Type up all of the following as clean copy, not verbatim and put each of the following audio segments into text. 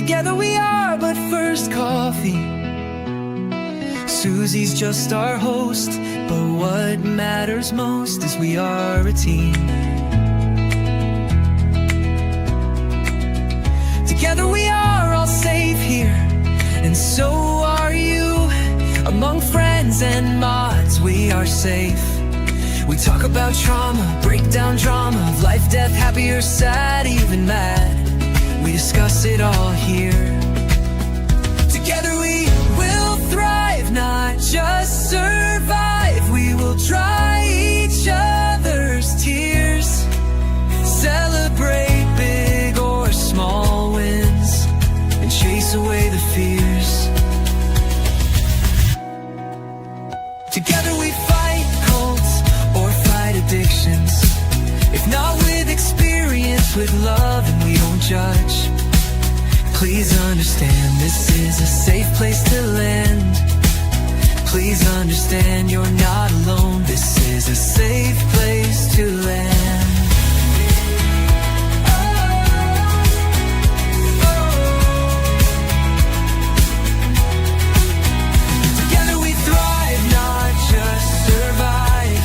Together we are but first coffee. Susie's just our host, but what matters most is we are a team. Together we are all safe here, and so are you. Among friends and mods we are safe. We talk about trauma, break down drama of life, death, happy or sad, even mad. We discuss it all here. Together we will thrive, not just survive. We will dry each other's tears, celebrate big or small wins, and chase away the fears. Together we fight cults or fight addictions. If not with experience, with love, and we don't judge. Please understand, this is a safe place to land. Please understand, you're not alone. This is a safe place to land. Together we thrive, not just survive.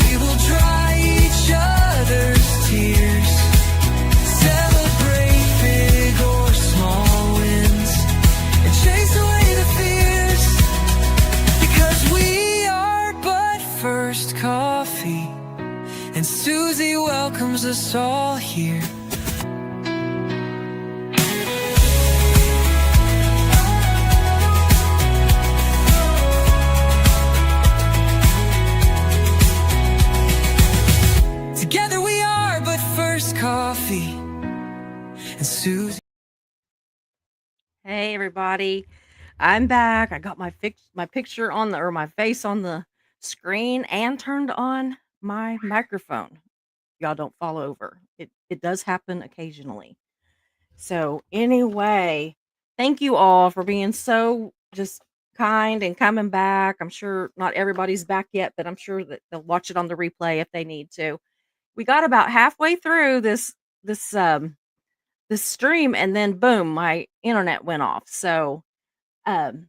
We will dry each other's tears, celebrate big or small wins, and chase away the fears. Because we are but first coffee, and Susie welcomes us all here. Together we are but first coffee, and Susie. Hey everybody, I'm back. I got my picture on the or my face on the screen and turned on my microphone. Y'all don't fall over. It does happen occasionally. So anyway, thank you all for being so just kind and coming back. I'm sure not everybody's back yet, but I'm sure that they'll watch it on the replay if they need to. We got about halfway through this stream and then boom, my internet went off. So um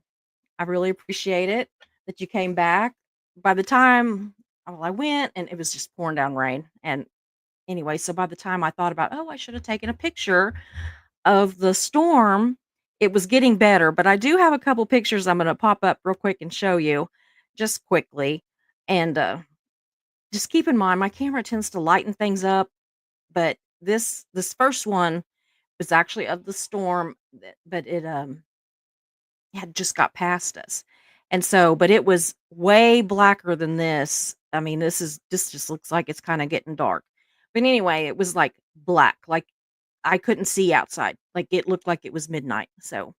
I really appreciate it that you came back. By the time I went and it was just pouring down rain. And anyway, so by the time I thought about, oh, I should have taken a picture of the storm, it was getting better. But I do have a couple pictures I'm going to pop up real quick and show you just quickly. And just keep in mind, my camera tends to lighten things up. But this first one was actually of the storm, but it had just got past us. And so, but it was way blacker than this. I mean, this just looks like it's kind of getting dark. But anyway, it was like black, like I couldn't see outside. Like it looked like it was midnight. So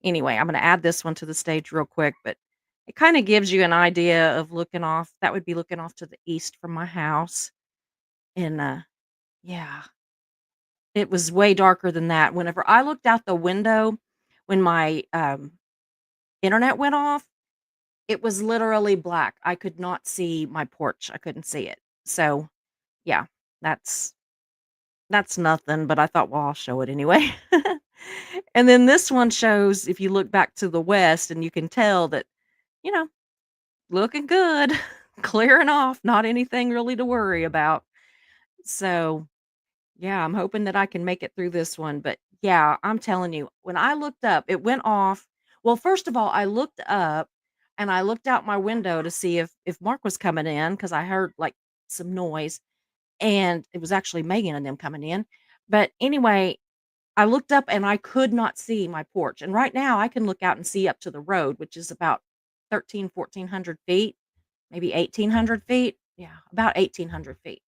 anyway, I'm going to add this one to the stage real quick, but it kind of gives you an idea of looking off. That would be looking off to the east from my house. And yeah, it was way darker than that. Whenever I looked out the window when my internet went off, it was literally black. I could not see my porch. I couldn't see it. So, yeah, that's that's nothing, but I thought, well, I'll show it anyway. And then this one shows if you look back to the west and you can tell that, you know, looking good, clearing off, not anything really to worry about. So, yeah, I'm hoping that I can make it through this one, but yeah, I'm telling you, when I looked up, it went off. Well, first of all, I looked up and I looked out my window to see if Mark was coming in because I heard like some noise and it was actually Megan and them coming in. But anyway, I looked up and I could not see my porch. And right now I can look out and see up to the road, which is about 1,400 feet, maybe 1,800 feet. Yeah, about 1,800 feet.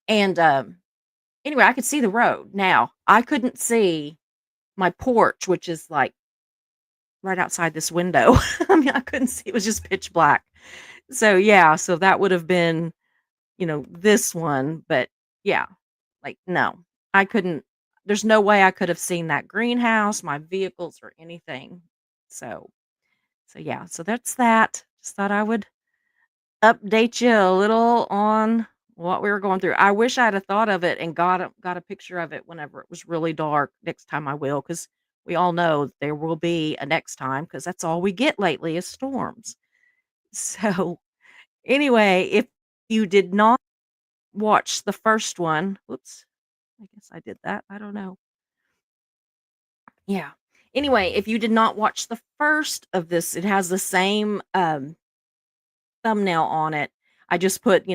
And anyway, I could see the road. Now, I couldn't see my porch, which is like right outside this window. I mean, I couldn't see. It was just pitch black. So, yeah, so that would have been, this one, but yeah, like no. I couldn't there's no way I could have seen that greenhouse, my vehicles or anything. So, so yeah, so that's that. Just thought I would update you a little on what we were going through. I wish I'd have thought of it and got a picture of it whenever it was really dark. Next time I will, because we all know there will be a next time, because that's all we get lately is storms. So, anyway, if you did not watch the first one, whoops, I guess I did that. I don't know. Yeah. Anyway, if you did not watch the first of this, it has the same thumbnail on it. I just put,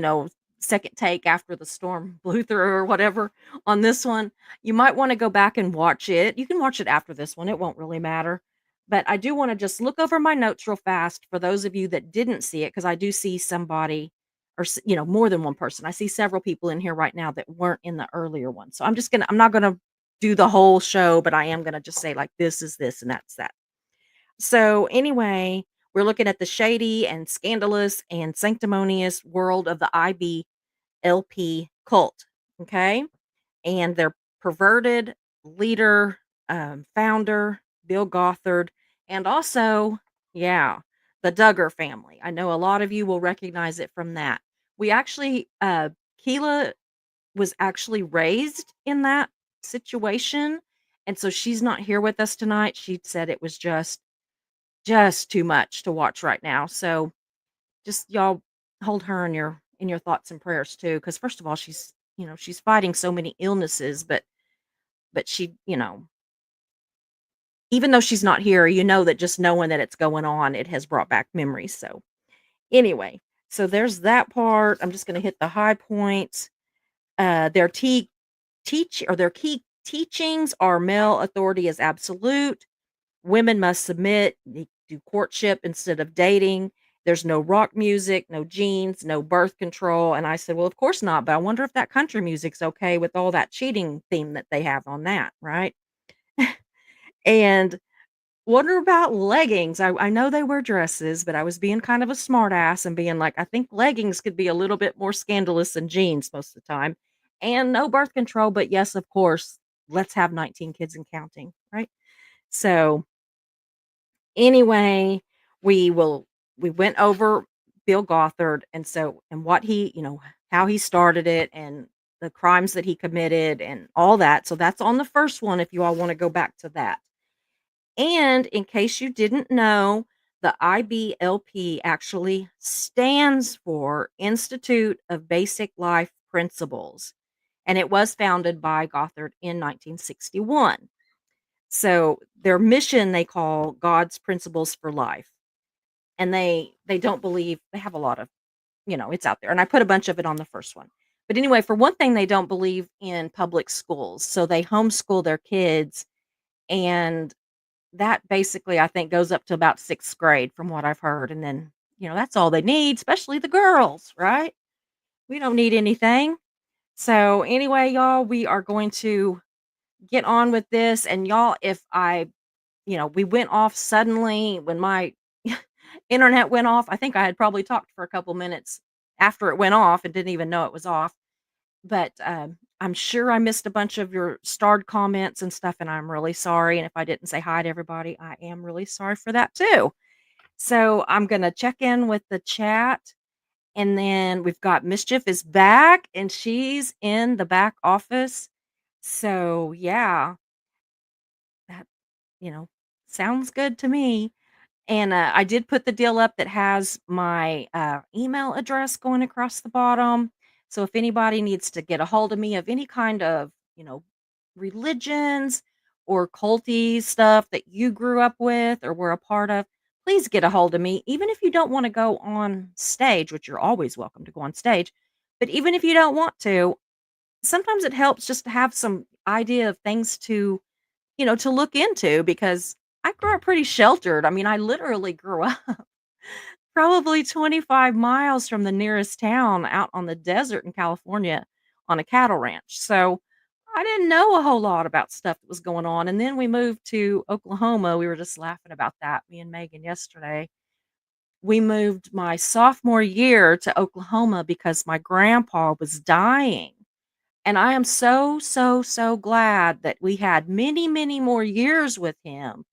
second take after the storm blew through or whatever on this one. You might want to go back and watch it. You can watch it after this one. It won't really matter. But I do want to just look over my notes real fast for those of you that didn't see it, because I do see somebody or more than one person. I see several people in here right now that weren't in the earlier one. So I'm not going to do the whole show, but I am going to just say like this is this and that's that. So, anyway, we're looking at the shady and scandalous and sanctimonious world of the IBLP cult. Okay. And their perverted leader, founder, Bill Gothard, and also, yeah, the Duggar family. I know a lot of you will recognize it from that. We actually, Keela was actually raised in that situation. And so she's not here with us tonight. She said it was just too much to watch right now. So just y'all hold her in your thoughts and prayers too. Because first of all, she's fighting so many illnesses, but she, even though she's not here, that just knowing that it's going on, it has brought back memories. So anyway, so there's that part. I'm just gonna hit the high points. Their key teachings are male authority is absolute. Women must submit, they do courtship instead of dating. There's no rock music, no jeans, no birth control. And I said, well, of course not. But I wonder if that country music's okay with all that cheating theme that they have on that, right? And wonder about leggings. I know they wear dresses, but I was being kind of a smart ass and being like, I think leggings could be a little bit more scandalous than jeans most of the time. And no birth control. But yes, of course, let's have 19 kids and counting, right? So anyway, we went over Bill Gothard, and what he, how he started it and the crimes that he committed and all that. So that's on the first one if you all want to go back to that. And in case you didn't know, the IBLP actually stands for Institute of Basic Life Principles, and it was founded by Gothard in 1961. So their mission they call God's Principles for Life. And they don't believe they have a lot of, it's out there. And I put a bunch of it on the first one. But anyway, for one thing, they don't believe in public schools. So they homeschool their kids, and that basically I think goes up to about 6th grade from what I've heard. And then, that's all they need, especially the girls, right? We don't need anything. So anyway, y'all, we are going to get on with this. And y'all, if we went off suddenly when my internet went off. I think I had probably talked for a couple minutes after it went off and didn't even know it was off. But I'm sure I missed a bunch of your starred comments and stuff, and I'm really sorry. And if I didn't say hi to everybody, I am really sorry for that too. So I'm gonna check in with the chat, and then we've got Mischief is back, and she's in the back office. So yeah, that you know sounds good to me. And, I did put the deal up that has my, email address going across the bottom. So if anybody needs to get a hold of me of any kind of, religions or culty stuff that you grew up with or were a part of, please get a hold of me. Even if you don't wanna go on stage, which you're always welcome to go on stage, but even if you don't want to, sometimes it helps just to have some idea of things to look into, because I grew up pretty sheltered. I mean, I literally grew up probably 25 miles from the nearest town out on the desert in California on a cattle ranch. So I didn't know a whole lot about stuff that was going on. And then we moved to Oklahoma. We were just laughing about that, me and Megan yesterday. We moved my sophomore year to Oklahoma because my grandpa was dying. And I am so, so, so glad that we had many, many more years with him.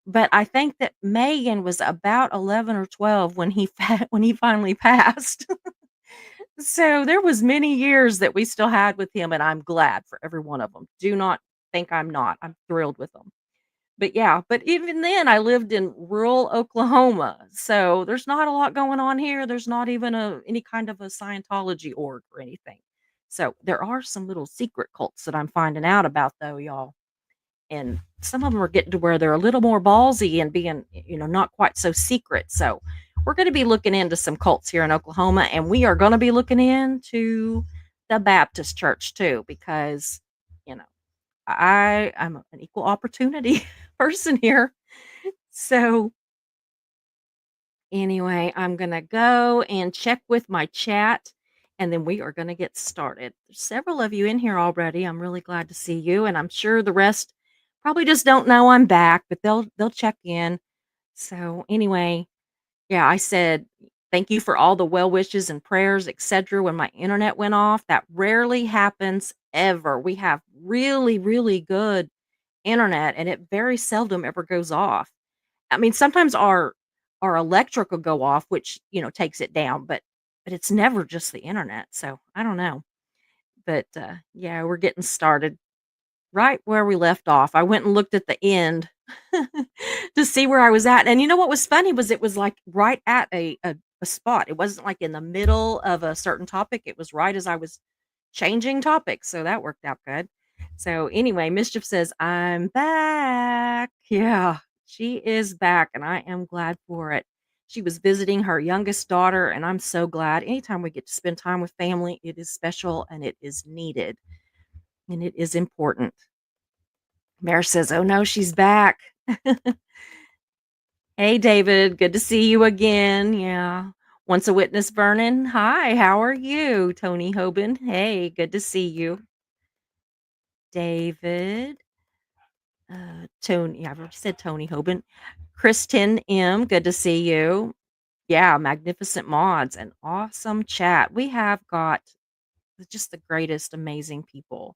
But I think that Megan was about 11 or 12 when he when he finally passed. So there was many years that we still had with him, and I'm glad for every one of them. Do not think I'm not. I'm thrilled with them. But yeah, but even then I lived in rural Oklahoma. So there's not a lot going on here. There's not even any kind of a Scientology org or anything. So there are some little secret cults that I'm finding out about though, y'all. And some of them are getting to where they're a little more ballsy and being, not quite so secret. So we're going to be looking into some cults here in Oklahoma, and we are going to be looking into the Baptist church too, because, you know, I'm an equal opportunity person here. So anyway, I'm going to go and check with my chat, and then we are going to get started. There's several of you in here already. I'm really glad to see you, and I'm sure the rest probably just don't know I'm back, but they'll check in. So anyway, yeah, I said thank you for all the well wishes and prayers, etc. when my internet went off. That rarely happens ever. We have really, really good internet, and it very seldom ever goes off. I mean, sometimes our electric will go off, which, takes it down, but it's never just the internet. So I don't know. But yeah, we're getting started right where we left off. I went and looked at the end to see where I was at. And you know what was funny was it was like right at a spot. It wasn't like in the middle of a certain topic. It was right as I was changing topics. So that worked out good. So anyway, Mischief says, I'm back. Yeah, she is back, and I am glad for it. She was visiting her youngest daughter, and I'm so glad. Anytime we get to spend time with family, it is special and it is needed and it is important. Mare says, oh no, she's back. Hey, David, good to see you again. Yeah. Once a witness, Vernon. Hi, how are you? Tony Hoban. Hey, good to see you. David. Tony, yeah, I've already said Tony Hoban. Kristen M, good to see you. Yeah, magnificent mods and awesome chat. We have got just the greatest, amazing people.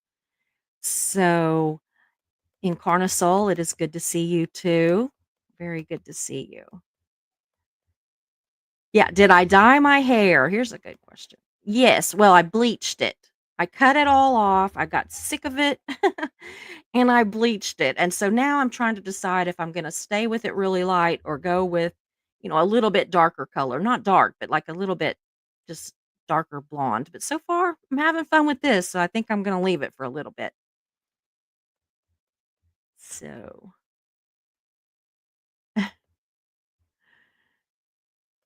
So, Incarnasol, it is good to see you too. Very good to see you. Yeah, did I dye my hair? Here's a good question. Yes, well, I bleached it. I cut it all off. I got sick of it and I bleached it. And so now I'm trying to decide if I'm going to stay with it really light or go with, a little bit darker color. Not dark, but like a little bit just darker blonde. But so far, I'm having fun with this. So I think I'm going to leave it for a little bit. So,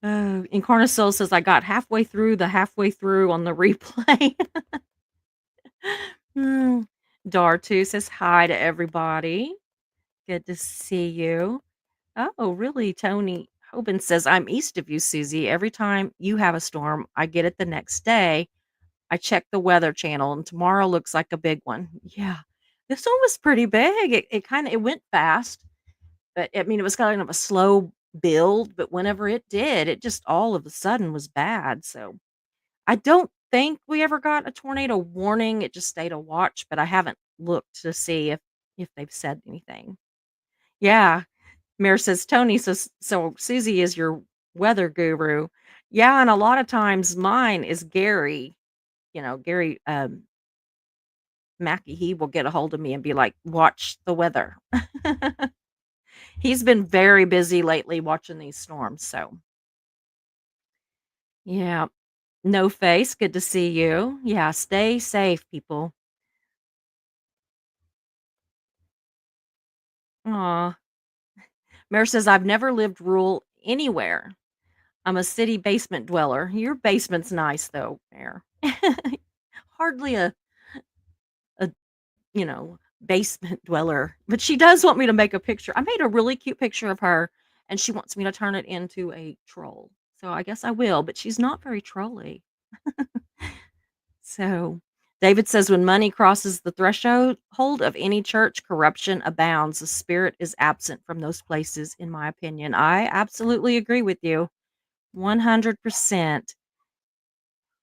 Incarnasoul says I got halfway through on the replay. Mm. Dar2 says hi to everybody. Good to see you. Oh, really? Tony Hoban says, I'm east of you, Susie. Every time you have a storm, I get it the next day. I check the weather channel and tomorrow looks like a big one. Yeah. This one was pretty big. It went fast, but I mean, it was kind of a slow build, but whenever it did, it just all of a sudden was bad. So I don't think we ever got a tornado warning. It just stayed a watch, but I haven't looked to see if they've said anything. Yeah. Mayor says, Tony, so Susie is your weather guru. Yeah, and a lot of times mine is Gary. Gary Mackey, he will get a hold of me and be like, watch the weather. He's been very busy lately watching these storms. So yeah. No face. Good to see you. Yeah, stay safe, people. Aw. Mayor says, I've never lived rural anywhere. I'm a city basement dweller. Your basement's nice though, Mayor. Hardly a basement dweller. But she does want me to make a picture. I made a really cute picture of her and she wants me to turn it into a troll. So I guess I will, but she's not very trolly. So David says when money crosses the threshold of any church, corruption abounds. The spirit is absent from those places, in my opinion. I absolutely agree with you. 100%.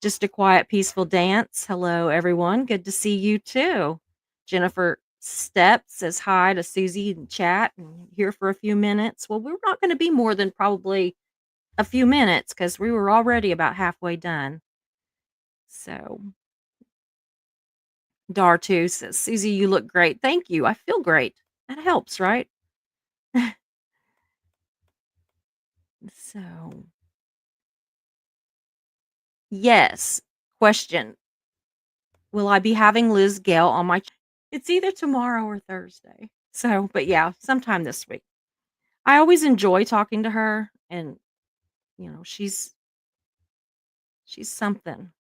Just a quiet, peaceful dance. Hello, everyone. Good to see you too. Jennifer Step says hi to Susie in chat and here for a few minutes. Well, we're not going to be more than probably a few minutes because we were already about halfway done. So, Dar2 says, "Susie, you look great." Thank you. I feel great. That helps, right? So, yes. Question: will I be having Liz Gale on my it's either tomorrow or Thursday. So, but yeah, sometime this week. I always enjoy talking to her and, she's something.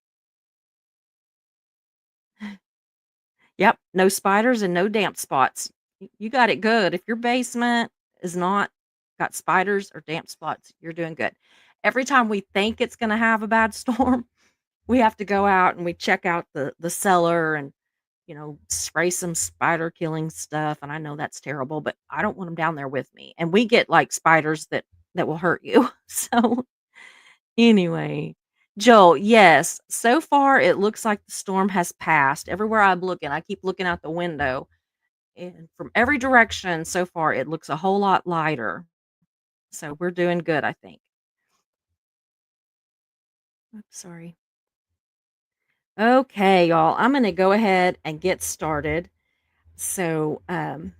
Yep, no spiders and no damp spots. You got it good. If your basement is not got spiders or damp spots, you're doing good. Every time we think it's gonna have a bad storm, we have to go out and we check out the cellar and, spray some spider killing stuff, and I know that's terrible, but I don't want them down there with me, and we get, like, spiders that will hurt you. So, anyway, Joel, yes, so far it looks like the storm has passed. Everywhere I'm looking, I keep looking out the window, and from every direction so far, it looks a whole lot lighter. So we're doing good, I think. Oops, sorry. Okay, y'all, I'm gonna go ahead and get started. So, I'm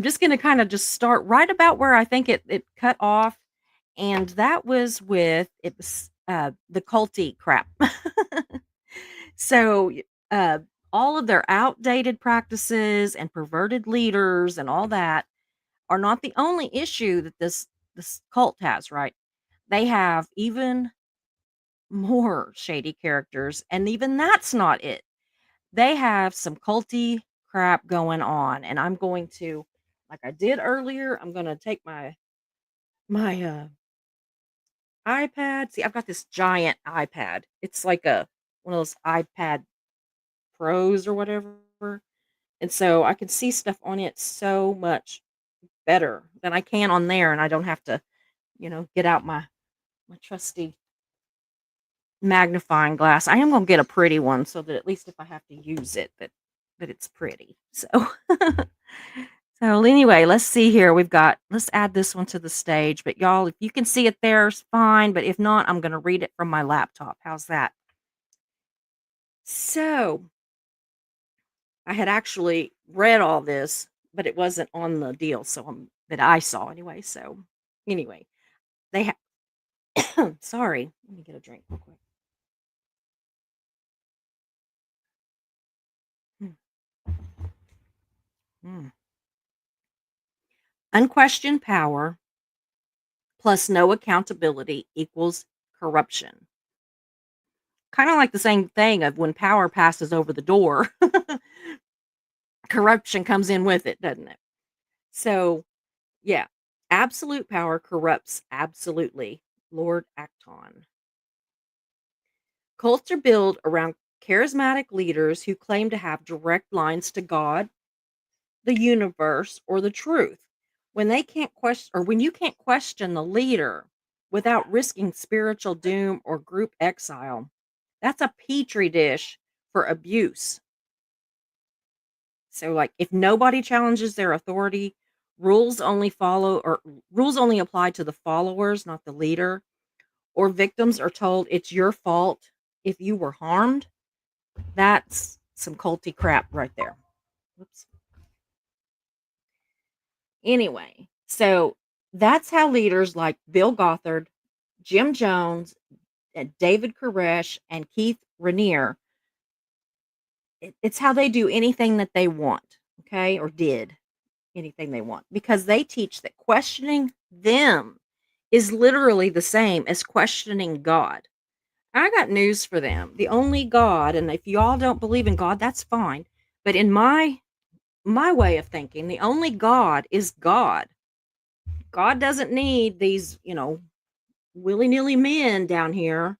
just gonna kinda just start right about where I think it cut off, and that was with it was, the culty crap. So, all of their outdated practices and perverted leaders and all that are not the only issue that this cult has, right? They have even more shady characters, and even that's not it. They have some culty crap going on, and I'm going to, like I did earlier, I'm gonna take my iPad. See, I've got this giant iPad. It's like a one of those iPad Pros or whatever, and so I can see stuff on it so much better than I can on there, and I don't have to, get out my trusty magnifying glass. I am gonna get a pretty one so that at least if I have to use it, that it's pretty. So so anyway, let's see here. Let's add this one to the stage. But y'all, if you can see it there, it's fine. But if not, I'm gonna read it from my laptop. How's that? So I had actually read all this, but it wasn't on the deal, so that I saw anyway. So anyway, they sorry. Let me get a drink real quick. Mm, mm. Unquestioned power plus no accountability equals corruption. Kind of like the same thing of when power passes over the door, corruption comes in with it, doesn't it? So, yeah, absolute power corrupts absolutely. Lord Acton. Cults are built around charismatic leaders who claim to have direct lines to God, the universe, or the truth. When you can't question the leader without risking spiritual doom or group exile, that's a petri dish for abuse. So like if nobody challenges their authority, rules only apply to the followers, not the leader, or victims are told it's your fault if you were harmed. That's some culty crap right there. Whoops. Anyway, so that's how leaders like Bill Gothard, Jim Jones, and David Koresh, and Keith Rainier, it's how they do anything that they want, okay, or did anything they want, because they teach that questioning them is literally the same as questioning God. I got news for them. The only God, and if you all don't believe in God, that's fine. But in my way of thinking, the only God is God. God doesn't need these, willy-nilly men down here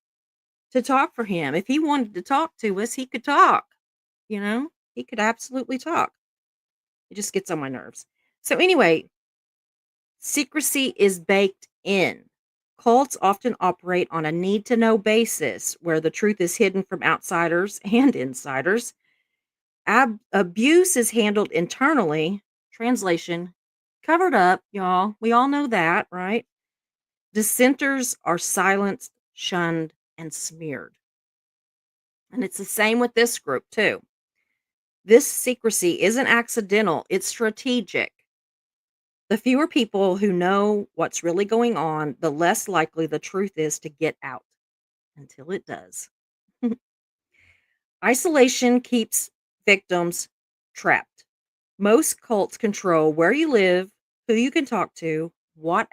to talk for him. If he wanted to talk to us, he could talk, you know? He could absolutely talk. It just gets on my nerves. So anyway, secrecy is baked in. Cults often operate on a need to know basis where the truth is hidden from outsiders and insiders. Abuse is handled internally. Translation, covered up, y'all. We all know that, right? Dissenters are silenced, shunned, and smeared. And it's the same with this group, too. This secrecy isn't accidental, it's strategic. The fewer people who know what's really going on, the less likely the truth is to get out until it does. Isolation keeps victims trapped. Most cults control where you live, who you can talk to, what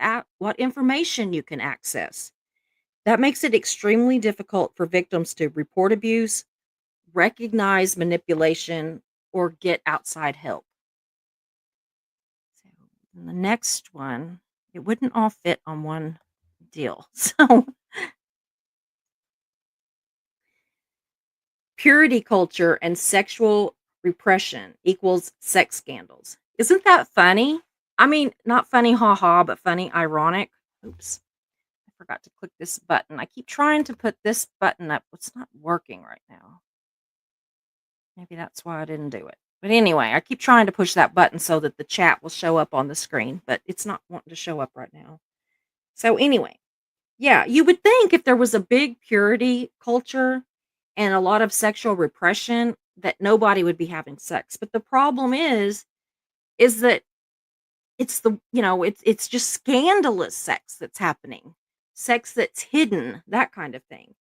information you can access. That makes it extremely difficult for victims to report abuse, recognize manipulation, or get outside help. So, and the next one, it wouldn't all fit on one deal. So, purity culture and sexual repression equals sex scandals. Isn't that funny? I mean, not funny, haha, but funny, ironic. Oops, I forgot to click this button. I keep trying to put this button up. It's not working right now. Maybe that's why I didn't do it. But anyway, I keep trying to push that button so that the chat will show up on the screen, but it's not wanting to show up right now. So anyway, yeah, you would think if there was a big purity culture and a lot of sexual repression that nobody would be having sex. But the problem is that it's just scandalous sex that's happening. Sex that's hidden, that kind of thing.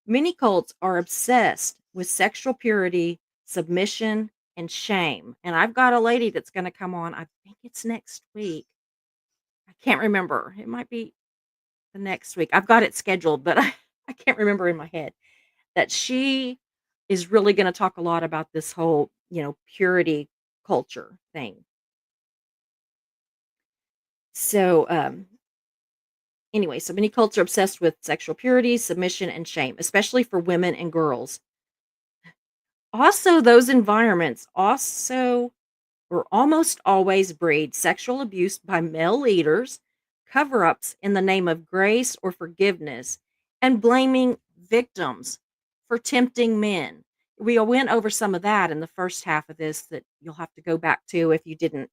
Many cults are obsessed with sexual purity, submission, and shame. And I've got a lady that's going to come on. I think it's next week. I can't remember. It might be the next week. I've got it scheduled, but I can't remember in my head that she is really going to talk a lot about this whole, purity culture thing. So, anyway, so many cults are obsessed with sexual purity, submission, and shame, especially for women and girls. Also, those environments also or almost always breed sexual abuse by male leaders, cover ups in the name of grace or forgiveness, and blaming victims for tempting men. We went over some of that in the first half of this that you'll have to go back to if you didn't,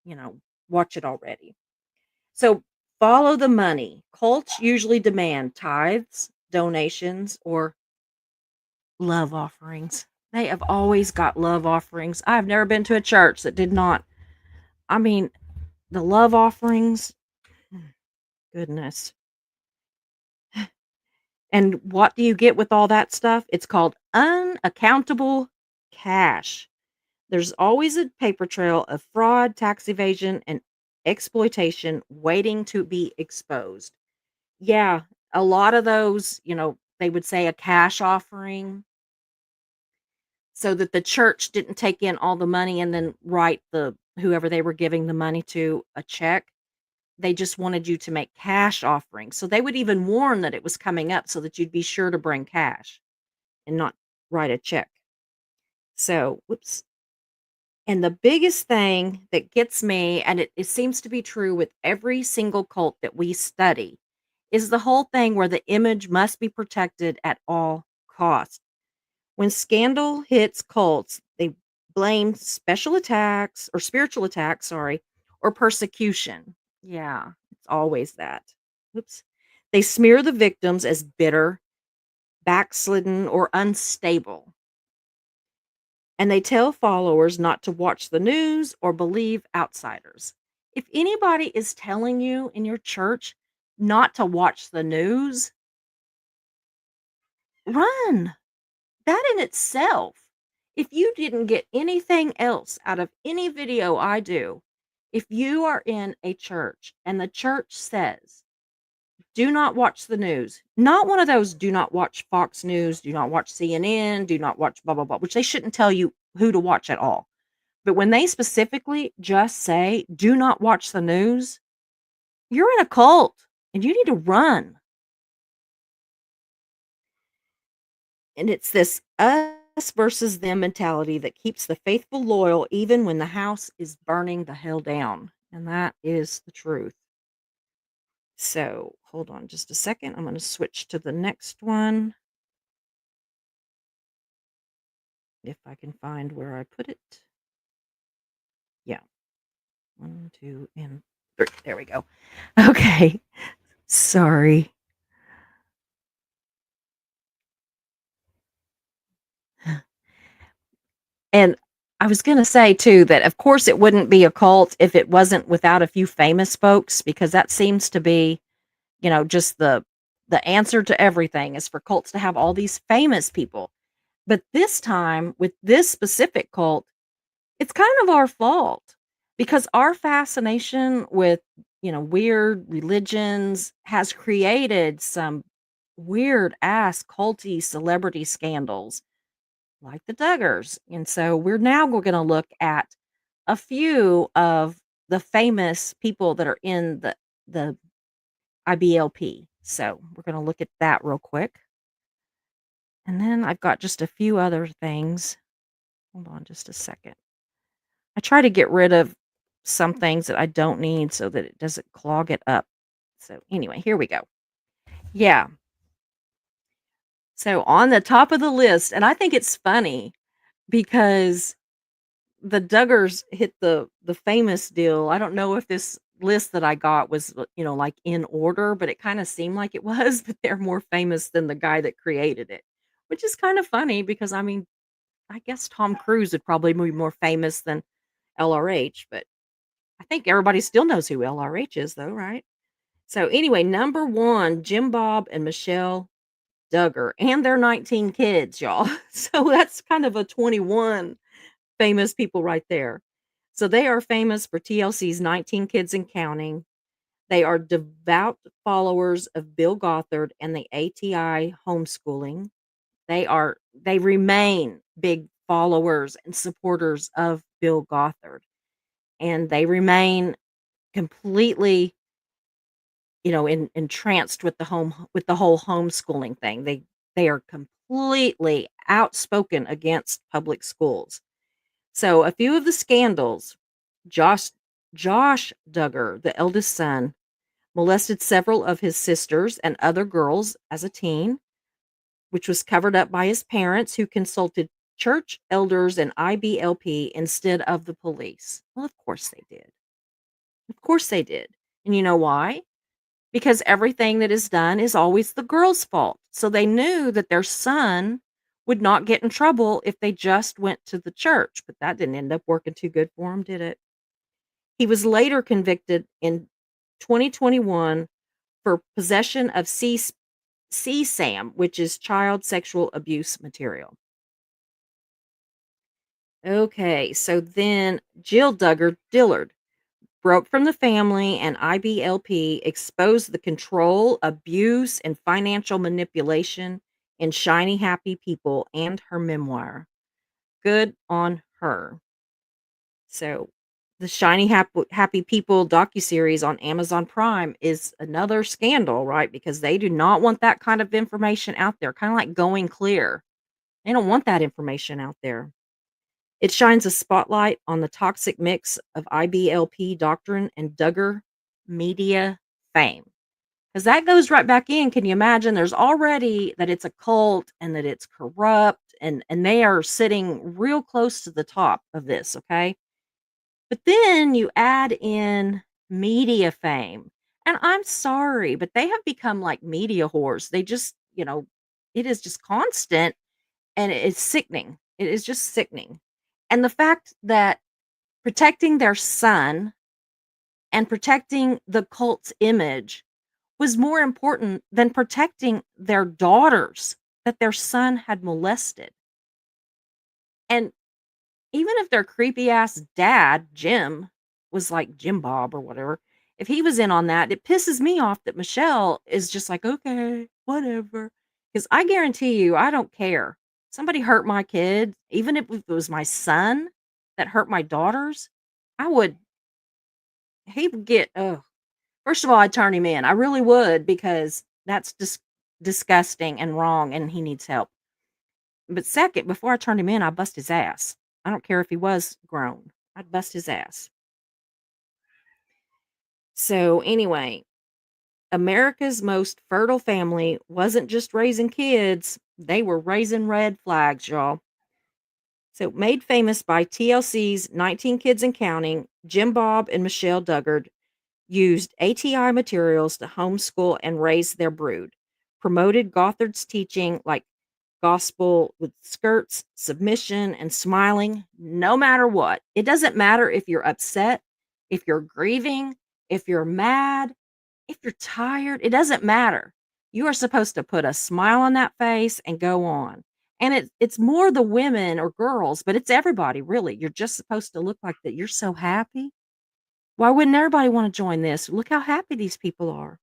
you know, watch it already. So, follow the money. Cults usually demand tithes, donations, or love offerings. They have always got love offerings. I've never been to a church that did not. I mean, the love offerings, goodness. And what do you get with all that stuff? It's called unaccountable cash. There's always a paper trail of fraud, tax evasion, and exploitation waiting to be exposed. Yeah, a lot of those, they would say a cash offering so that the church didn't take in all the money and then write the whoever they were giving the money to a check. They just wanted you to make cash offerings. So they would even warn that it was coming up so that you'd be sure to bring cash and not write a check. So, whoops. And the biggest thing that gets me, and it seems to be true with every single cult that we study, is the whole thing where the image must be protected at all costs. When scandal hits cults, they blame special attacks or spiritual attacks, sorry, or persecution. Yeah, it's always that. Oops. They smear the victims as bitter, backslidden, or unstable. And they tell followers not to watch the news or believe outsiders. If anybody is telling you in your church not to watch the news, run. That in itself, if you didn't get anything else out of any video I do, if you are in a church and the church says, do not watch the news, not one of those do not watch Fox News, do not watch CNN, do not watch blah, blah, blah, which they shouldn't tell you who to watch at all. But when they specifically just say, do not watch the news, you're in a cult and you need to run. And it's this us versus them mentality that keeps the faithful loyal even when the house is burning the hell down. And that is the truth. So hold on just a second. I'm going to switch to the next one. If I can find where I put it. Yeah. 1, 2, and 3. There we go. Okay. Sorry. And I was gonna say too that of course it wouldn't be a cult if it wasn't without a few famous folks because that seems to be, just the answer to everything is for cults to have all these famous people. But this time with this specific cult, it's kind of our fault because our fascination with, weird religions has created some weird ass culty celebrity scandals like the Duggars. And so we're now going to look at a few of the famous people that are in the IBLP. So we're going to look at that real quick. And then I've got just a few other things. Hold on just a second. I try to get rid of some things that I don't need so that it doesn't clog it up. So anyway, here we go. Yeah. So on the top of the list, and I think it's funny because the Duggars hit the famous deal. I don't know if this list that I got was, like in order, but it kind of seemed like it was, but they're more famous than the guy that created it, which is kind of funny because I mean, I guess Tom Cruise would probably be more famous than LRH, but I think everybody still knows who LRH is though, right? So anyway, number 1, Jim Bob and Michelle Duggar and their 19 kids, y'all. So that's kind of a 21 famous people right there. So they are famous for TLC's 19 Kids and Counting. They are devout followers of Bill Gothard and the ATI homeschooling. They remain big followers and supporters of Bill Gothard. And they remain completely, entranced with the whole homeschooling thing. They are completely outspoken against public schools. So a few of the scandals, Josh Josh Duggar, the eldest son, molested several of his sisters and other girls as a teen, which was covered up by his parents who consulted church elders and IBLP instead of the police. Well, of course they did. Of course they did. And you know why? Because everything that is done is always the girl's fault. So they knew that their son would not get in trouble if they just went to the church, but that didn't end up working too good for him, did it? He was later convicted in 2021 for possession of CSAM, which is child sexual abuse material. Okay, so then Jill Duggar Dillard broke from the family, and IBLP exposed the control, abuse, and financial manipulation in Shiny Happy People and her memoir. Good on her. So, the Happy People docuseries on Amazon Prime is another scandal, right? Because they do not want that kind of information out there, kind of like Going Clear. They don't want that information out there. It shines a spotlight on the toxic mix of IBLP doctrine and Duggar media fame. Because that goes right back in. Can you imagine? There's already that it's a cult and that it's corrupt, and they are sitting real close to the top of this, okay? But then you add in media fame. And I'm sorry, but they have become like media whores. They just, it is just constant and it's sickening. It is just sickening. And the fact that protecting their son and protecting the cult's image was more important than protecting their daughters that their son had molested. And even if their creepy ass dad, Jim, was like Jim Bob or whatever, if he was in on that, it pisses me off that Michelle is just like, okay, whatever. Because I guarantee you, I don't care. Somebody hurt my kid, even if it was my son that hurt my daughters, I would, he would get, oh, first of all, I'd turn him in. I really would because that's just disgusting and wrong and he needs help. But second, before I turned him in, I bust his ass. I don't care if he was grown. I'd bust his ass. So anyway, America's most fertile family wasn't just raising kids, they were raising red flags, y'all. So made famous by TLC's 19 Kids and Counting, Jim Bob and Michelle Duggard used ATI materials to homeschool and raise their brood, promoted Gothard's teaching like gospel with skirts, submission, and smiling no matter what. It doesn't matter if you're upset, if you're grieving, if you're mad, if you're tired, it doesn't matter. You are supposed to put a smile on that face and go on. And it's more the women or girls, but it's everybody really. You're just supposed to look like that. You're so happy. Why wouldn't everybody want to join this? Look how happy these people are.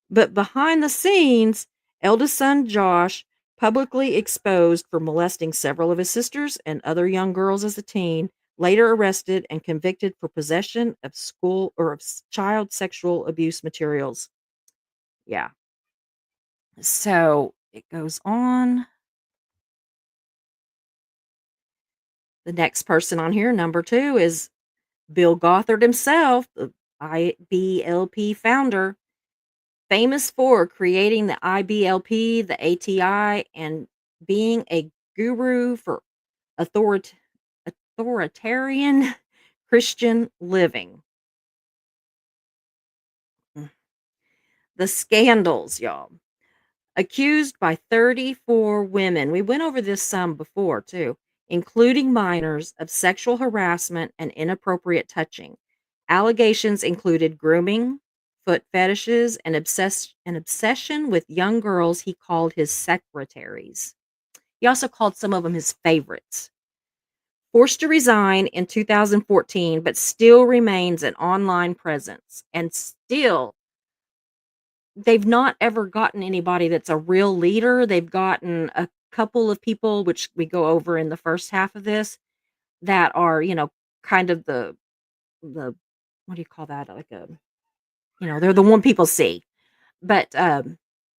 But behind the scenes, eldest son Josh publicly exposed for molesting several of his sisters and other young girls as a teen, later arrested and convicted for possession of school or of child sexual abuse materials. Yeah. So it goes on. The next person on here, number 2, is Bill Gothard himself, the IBLP founder, famous for creating the IBLP, the ATI, and being a guru for authorita authoritarian Christian living. Mm. The scandals, y'all. Accused by 34 women. We went over this some before too, including minors of sexual harassment and inappropriate touching. Allegations included grooming, foot fetishes, and an obsession with young girls he called his secretaries. He also called some of them his favorites. Forced to resign in 2014, but still remains an online presence. And still, they've not ever gotten anybody that's a real leader. They've gotten a couple of people, which we go over in the first half of this, that are, kind of the what do you call that? Like they're the one people see. But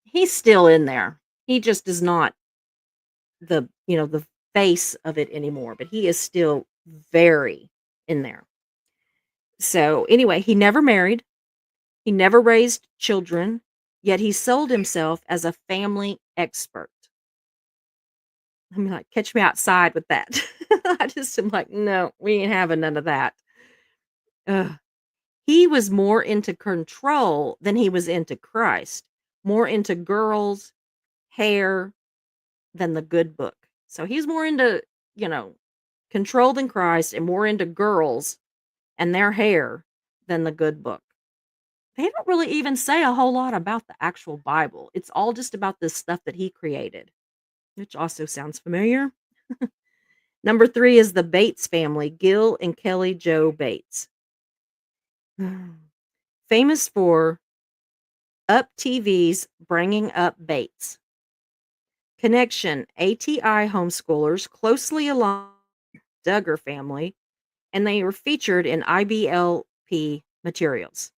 he's still in there. He just is not the face of it anymore, but he is still very in there. So anyway, he never married. He never raised children, yet he sold himself as a family expert. I mean, like, catch me outside with that. I just am like, no, we ain't having none of that. Ugh. He was more into control than he was into Christ, more into girls, hair than the good book. So he's more into, you know, control than Christ and more into girls and their hair than the good book. They don't really even say a whole lot about the actual Bible. It's all just about this stuff that he created, which also sounds familiar. Number 3 is the Bates family, Gil and Kelly Joe Bates. Famous for Up TV's Bringing Up Bates. Connection, ATI homeschoolers closely aligned with Duggar family, and they were featured in IBLP materials.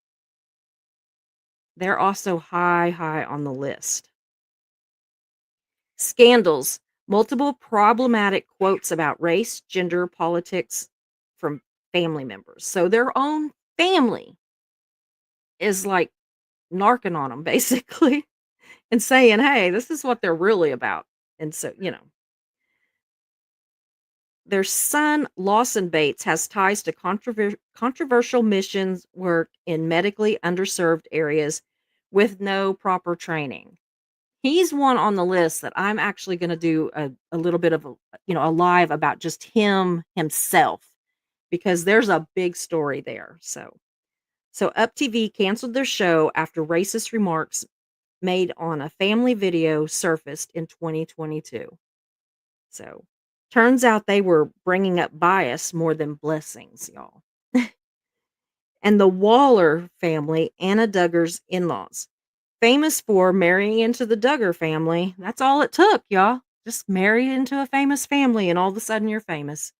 They're also high on the list. Scandals, multiple problematic quotes about race, gender, politics from family members. So their own family is like narking on them basically and saying, "Hey, this is what they're really about." And so, their son Lawson Bates has ties to controversial missions work in medically underserved areas with no proper training. He's one on the list that I'm actually gonna do a little bit of a live about just himself, because there's a big story there. So Up TV canceled their show after racist remarks made on a family video surfaced in 2022. So, turns out they were bringing up bias more than blessings, y'all. And the Waller family, Anna Duggar's in-laws, famous for marrying into the Duggar family. That's all it took, y'all. Just marry into a famous family and all of a sudden you're famous.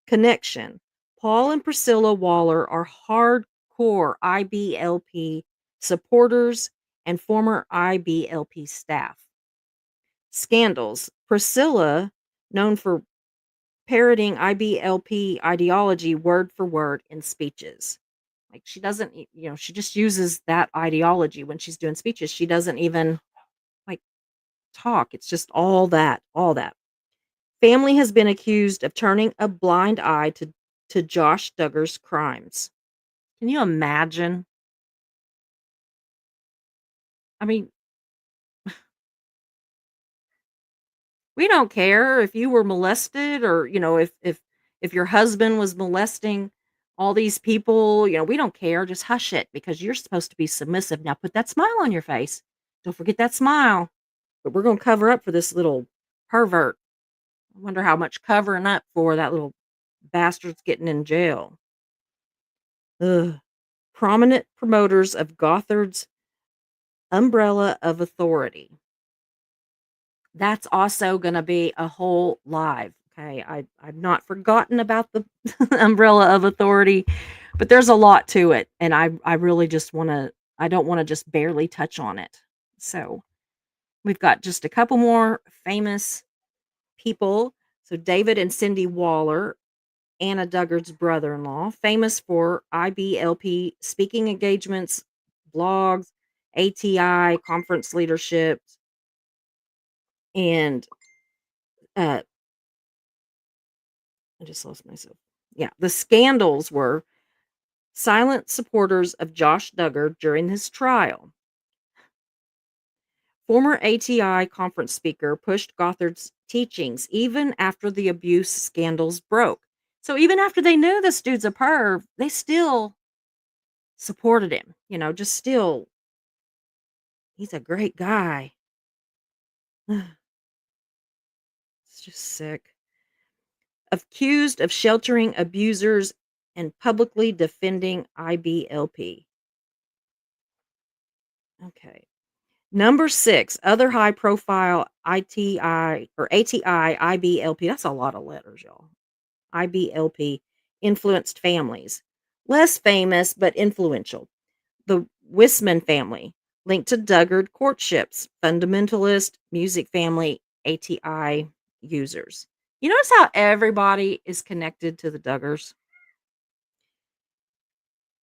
Connection. Paul and Priscilla Waller are hardcore IBLP supporters and former IBLP staff. Scandals. Priscilla, known for parroting IBLP ideology word for word in speeches. Like she doesn't, she just uses that ideology when she's doing speeches. She doesn't even like talk. It's just all that, all that. Family has been accused of turning a blind eye to Josh Duggar's crimes. Can you imagine? I mean, We don't care if you were molested or, if your husband was molesting all these people, we don't care. Just hush it because you're supposed to be submissive. Now put that smile on your face. Don't forget that smile. But we're going to cover up for this little pervert. I wonder how much covering up for that little bastard's getting in jail. Ugh. Prominent promoters of Gothard's umbrella of authority. That's also gonna be a whole live, okay? I've not forgotten about the umbrella of authority, but there's a lot to it, and I really just I don't wanna just barely touch on it. So, we've got just a couple more famous people. So, David and Cindy Waller, Anna Duggard's brother-in-law, famous for IBLP speaking engagements, blogs, ATI, conference leadership, and, uh I just lost myself. Yeah, the scandals were silent supporters of Josh Duggar during his trial. Former ATI conference speaker pushed Gothard's teachings even after the abuse scandals broke. So even after they knew this dude's a perv, they still supported him. Just still, he's a great guy. It's just sick. Accused of sheltering abusers and publicly defending IBLP. Okay. Number 6, other high profile ITI or ATI, IBLP, that's a lot of letters, y'all. IBLP influenced families. Less famous but influential. The Wisman family, linked to Duggard courtships, fundamentalist music family, ATI users. You notice how everybody is connected to the Duggars?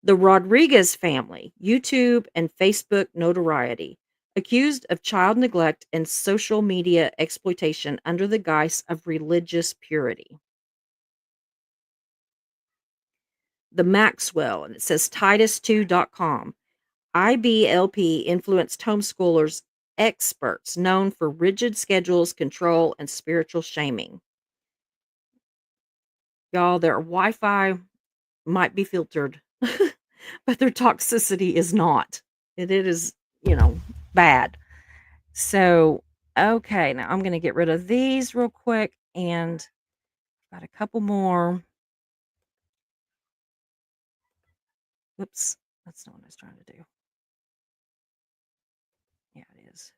The Rodriguez family, YouTube and Facebook notoriety, accused of child neglect and social media exploitation under the guise of religious purity. The Maxwell, and it says Titus2.com. IBLP influenced homeschoolers, experts known for rigid schedules, control, and spiritual shaming. Y'all, their Wi Fi might be filtered, but their toxicity is not. It is, bad. So, okay, now I'm gonna get rid of these real quick, and got a couple more. Whoops, that's not what I was trying to do. Yeah, it is.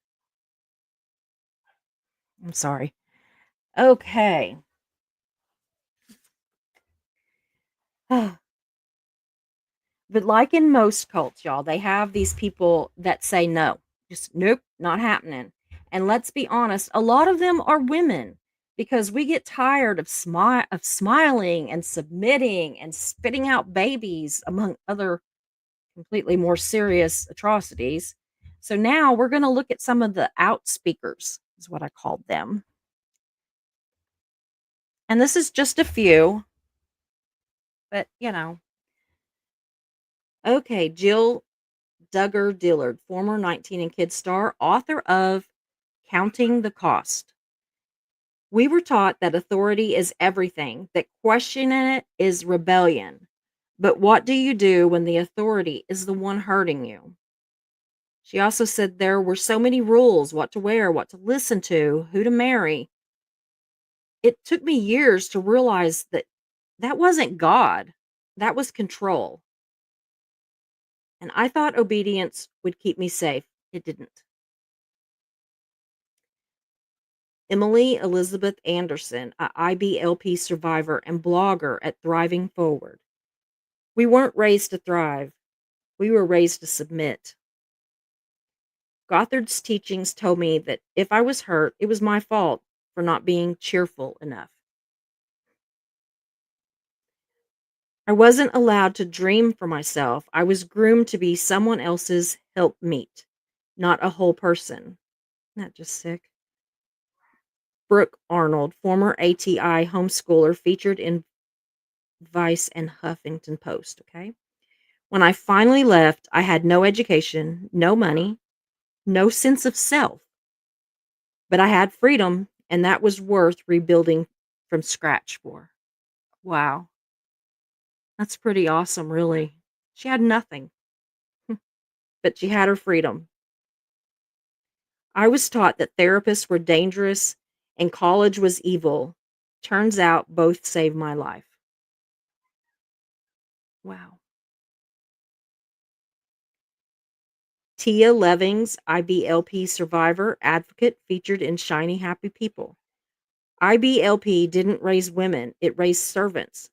I'm sorry. Okay. But like in most cults, y'all, they have these people that say no. Just nope, not happening. And let's be honest, a lot of them are women because we get tired of smiling and submitting and spitting out babies among other completely more serious atrocities. So now we're going to look at some of the outspeakers, is what I called them. And this is just a few, but Okay, Jill Duggar Dillard, former 19 and Kids star, author of Counting the Cost. We were taught that authority is everything, that questioning it is rebellion. But what do you do when the authority is the one hurting you? She also said there were so many rules: what to wear, what to listen to, who to marry. It took me years to realize that that wasn't God, that was control. And I thought obedience would keep me safe. It didn't. Emily Elizabeth Anderson, a IBLP survivor and blogger at Thriving Forward. We weren't raised to thrive. We were raised to submit. Gothard's teachings told me that if I was hurt, it was my fault for not being cheerful enough. I wasn't allowed to dream for myself. I was groomed to be someone else's helpmeet, not a whole person. Isn't that just sick? Brooke Arnold, former ATI homeschooler, featured in Vice and Huffington Post. Okay. When I finally left, I had no education, no money, no sense of self, but I had freedom and that was worth rebuilding from scratch for. Wow, that's pretty awesome, really. She had nothing, but she had her freedom. I was taught that therapists were dangerous and college was evil. Turns out both saved my life. Wow. Tia Levings, IBLP survivor, advocate, featured in Shiny Happy People. IBLP didn't raise women, it raised servants,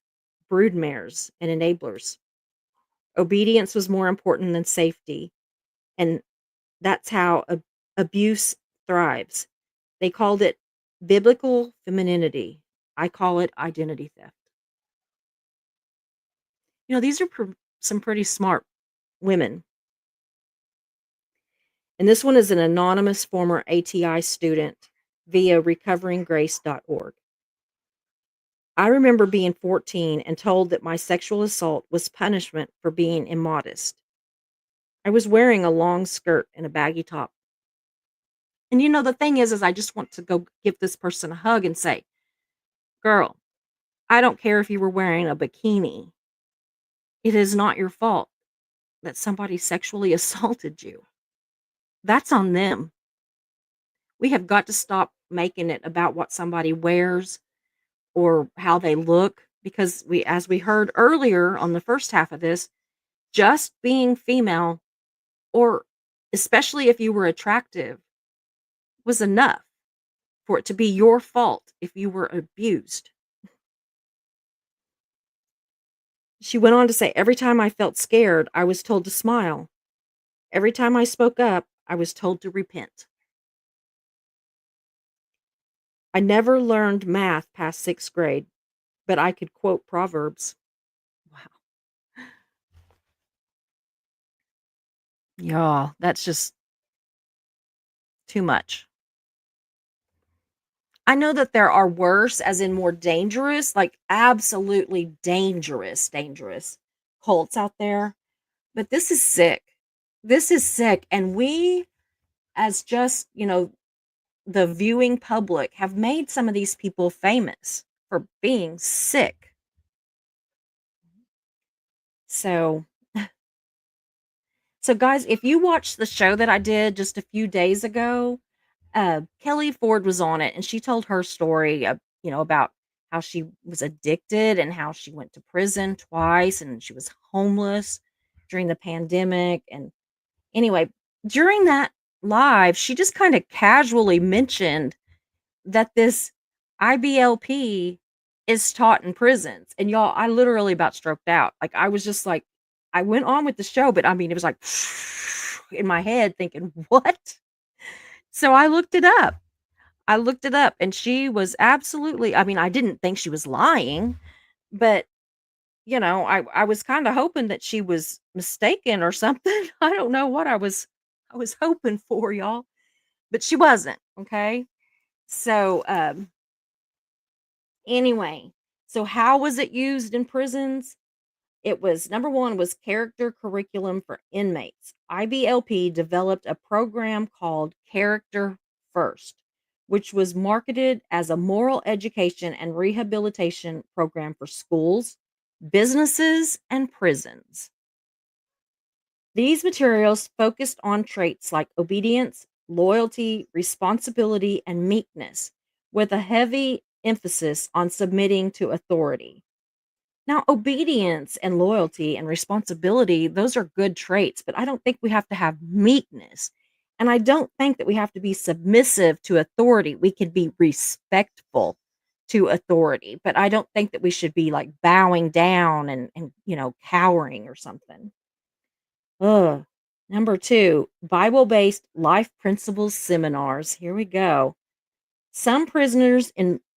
broodmares, and enablers. Obedience was more important than safety, and that's how abuse thrives. They called it biblical femininity. I call it identity theft. These are some pretty smart women. And this one is an anonymous former ATI student via recoveringgrace.org. I remember being 14 and told that my sexual assault was punishment for being immodest. I was wearing a long skirt and a baggy top. And the thing is I just want to go give this person a hug and say, girl, I don't care if you were wearing a bikini. It is not your fault that somebody sexually assaulted you. That's on them. We have got to stop making it about what somebody wears or how they look because as we heard earlier on the first half of this, just being female or especially if you were attractive was enough for it to be your fault if you were abused. She went on to say, every time I felt scared, I was told to smile. Every time I spoke up, I was told to repent. I never learned math past 6th grade, but I could quote Proverbs. Wow. Y'all, that's just too much. I know that there are worse, as in more dangerous, like absolutely dangerous cults out there, but this is sick. This is sick. And we, as just, the viewing public, have made some of these people famous for being sick. So, so guys, if you watched the show that I did just a few days ago, Kelly Ford was on it, and she told her story, about how she was addicted and how she went to prison twice, and she was homeless during the pandemic. And anyway, during that live, she just kind of casually mentioned that this IBLP is taught in prisons. And y'all, I literally about stroked out. Like I was just like, I went on with the show, but I mean, it was like in my head thinking, what? So I looked it up. I looked it up and she was absolutely, I mean, I didn't think she was lying, but I was kind of hoping that she was mistaken or something. I don't know what I was hoping for, y'all, but she wasn't. Okay. So, anyway, so how was it used in prisons? It was number one was character curriculum for inmates. IBLP developed a program called Character First, which was marketed as a moral education and rehabilitation program for schools, businesses, and prisons. These materials focused on traits like obedience, loyalty, responsibility, and meekness, with a heavy emphasis on submitting to authority. Now, obedience and loyalty and responsibility, those are good traits, but I don't think we have to have meekness. And I don't think that we have to be submissive to authority. We can be respectful to authority, but I don't think that we should be like bowing down and cowering or something. Ugh. Number two, Bible based life principles seminars. Here we go. Some prisoners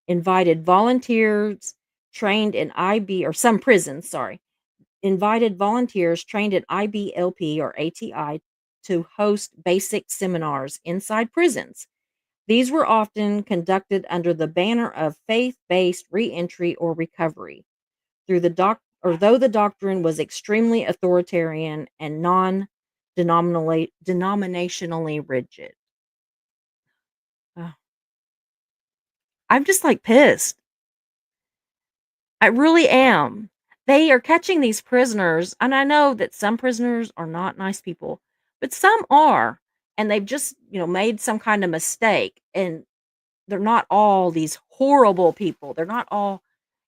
invited volunteers trained in IB, or some prisons, sorry, invited volunteers trained in IBLP or ATI to host basic seminars inside prisons. These were often conducted under the banner of faith-based reentry or recovery. Though the doctrine was extremely authoritarian and non-denominationally rigid. Ugh. I'm just, like, pissed. I really am. They are catching these prisoners, and I know that some prisoners are not nice people, but some are, and they've just, made some kind of mistake, and they're not all these horrible people. They're not all,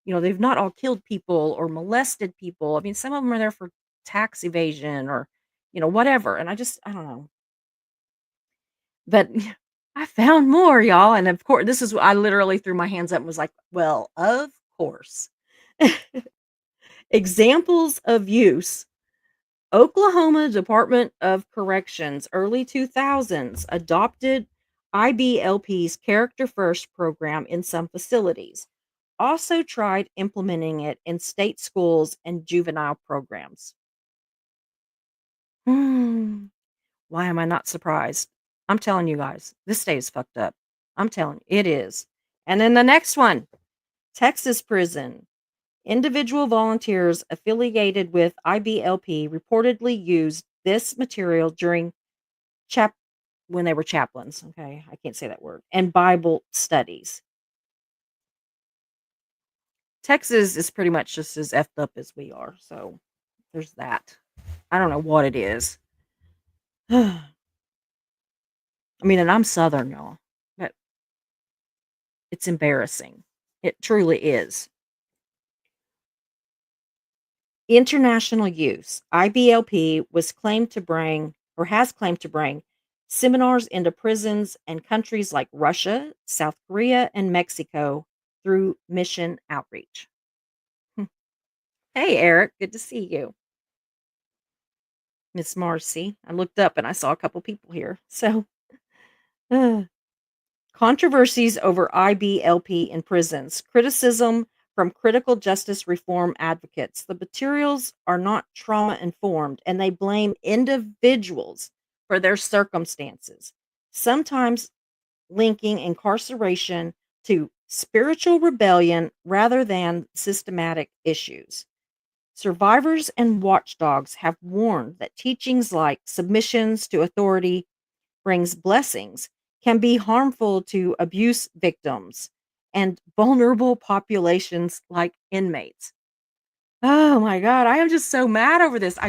they've not all killed people or molested people. I mean, some of them are there for tax evasion or, whatever, and I don't know. But I found more, y'all, and of course, this is I literally threw my hands up and was like, "Well, of course." Examples of use. Oklahoma Department of Corrections, early 2000s, adopted IBLP's Character First program in some facilities. Also tried implementing it in state schools and juvenile programs. Hmm. Why am I not surprised? I'm telling you guys, this state is fucked up. I'm telling you, it is. And then the next one, Texas prison. Individual volunteers affiliated with IBLP reportedly used this material during chap when they were chaplains. Okay, I can't say that word. And Bible studies. Texas is pretty much just as effed up as we are. So there's that. I don't know what it is. I mean, and I'm Southern, y'all. But it's embarrassing. It truly is. International use. IBLP was claimed to bring or has claimed to bring seminars into prisons and countries like Russia, South Korea, and Mexico through mission outreach. Hmm. Hey, Eric, good to see you. Miss Marcy. I looked up and I saw a couple people here. So, uh, controversies over IBLP in prisons, criticism from critical justice reform advocates. The materials are not trauma informed and they blame individuals for their circumstances, sometimes linking incarceration to spiritual rebellion rather than systematic issues. Survivors and watchdogs have warned that teachings like submissions to authority brings blessings can be harmful to abuse victims and vulnerable populations like inmates. Oh my God, I am just so mad over this.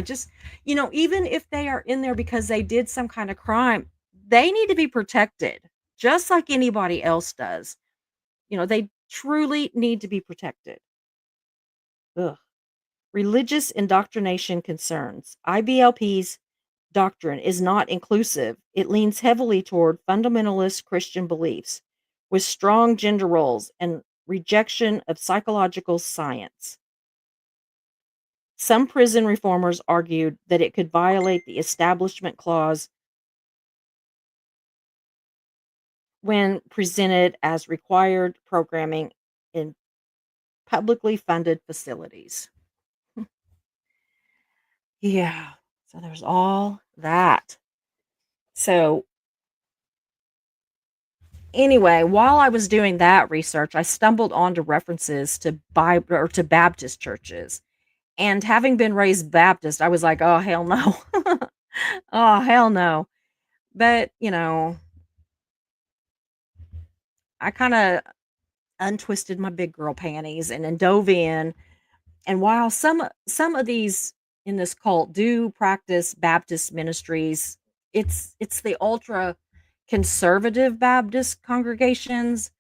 Even if they are in there because they did some kind of crime, they need to be protected just like anybody else does. They truly need to be protected. Ugh. Religious indoctrination concerns. IBLP's doctrine is not inclusive. It leans heavily toward fundamentalist Christian beliefs with strong gender roles and rejection of psychological science. Some prison reformers argued that it could violate the Establishment Clause when presented as required programming in publicly funded facilities. Yeah, so there's all that. So anyway, while I was doing that research, I stumbled onto references to Bible or to Baptist churches. And having been raised Baptist, I was like, "Oh, hell no." Oh, hell no. But, I kinda untwisted my big girl panties and then dove in. And while some of these in this cult do practice Baptist ministries, it's the ultra conservative Baptist congregations,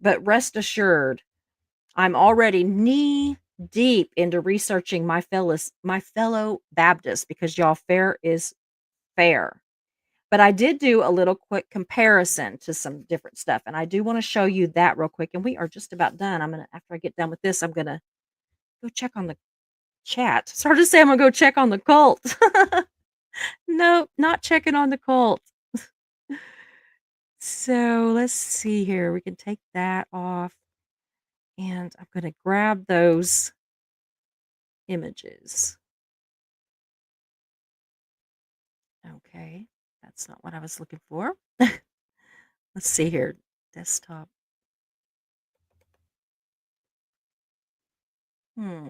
but rest assured, I'm already knee deep into researching my fellow Baptists because y'all fair is fair. But I did do a little quick comparison to some different stuff, and I do wanna show you that real quick, and we are just about done. After I get done with this, I'm gonna go check on the chat. Sorry to say I'm gonna go check on the cult. Nope, not checking on the cult. So, let's see here. We can take that off, and I'm gonna grab those images. Okay, that's not what I was looking for. Let's see here. Desktop. Hmm,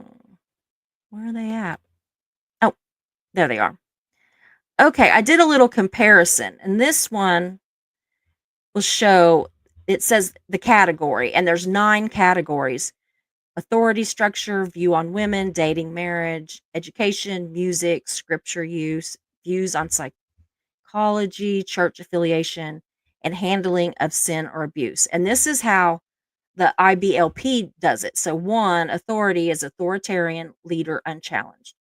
where are they at? Oh, there they are. Okay, I did a little comparison, and this one will show. it says the category, and there's 9 categories: authority structure, view on women, dating, marriage, education, music, scripture use, views on psychology, church affiliation, and handling of sin or abuse. And this is how the IBLP does it. So, 1, authority is authoritarian, leader unchallenged.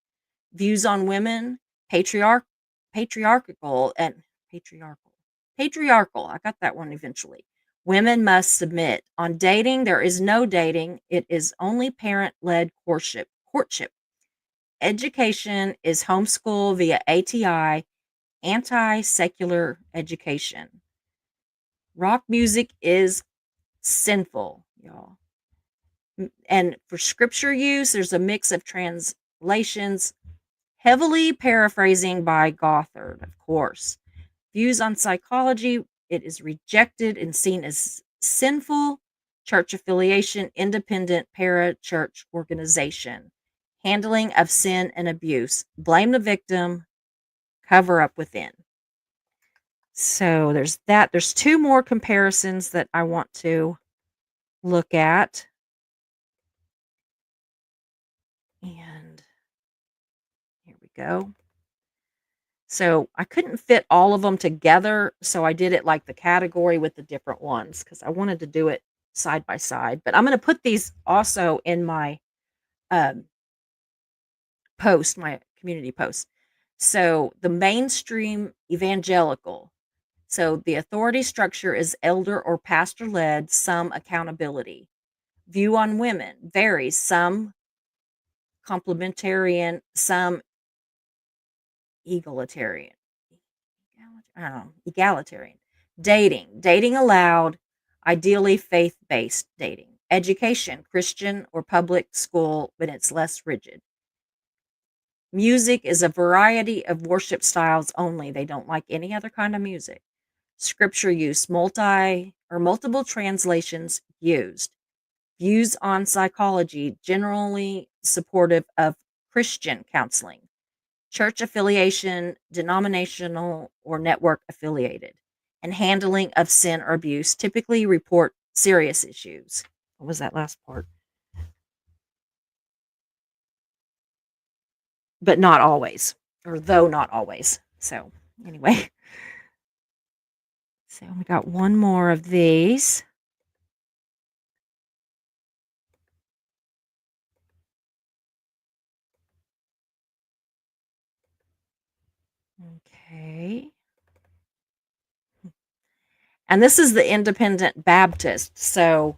Views on women, patriarch patriarchal and patriarchal. Patriarchal, I got that one eventually. Women must submit. On dating, there is no dating. It is only parent-led courtship. Education is homeschool via ATI, anti-secular education. Rock music is sinful, y'all. And for scripture use, there's a mix of translations, heavily paraphrasing by Gothard, of course. Views on psychology, it is rejected and seen as sinful. Church affiliation, independent para-church organization. Handling of sin and abuse. Blame the victim, cover up within. So there's that. There's 2 more comparisons that I want to look at. And here we go. So I couldn't fit all of them together, so I did it like the category with the different ones because I wanted to do it side by side. But I'm going to put these also in my um, post, my community post. So the mainstream evangelical. So the authority structure is elder or pastor led, some accountability. View on women varies, some complementarian, some egalitarian. I don't know, egalitarian. Dating allowed, ideally faith based dating. Education, Christian or public school, but it's less rigid. Music is a variety of worship styles only. They don't like any other kind of music. Scripture use, multiple translations used. Views on psychology, generally supportive of Christian counseling. Church affiliation, denominational or network affiliated, and handling of sin or abuse, typically report serious issues. What was that last part? But not always, or though not always. So, anyway, so we got one more of these. Okay. And this is the Independent Baptist. So,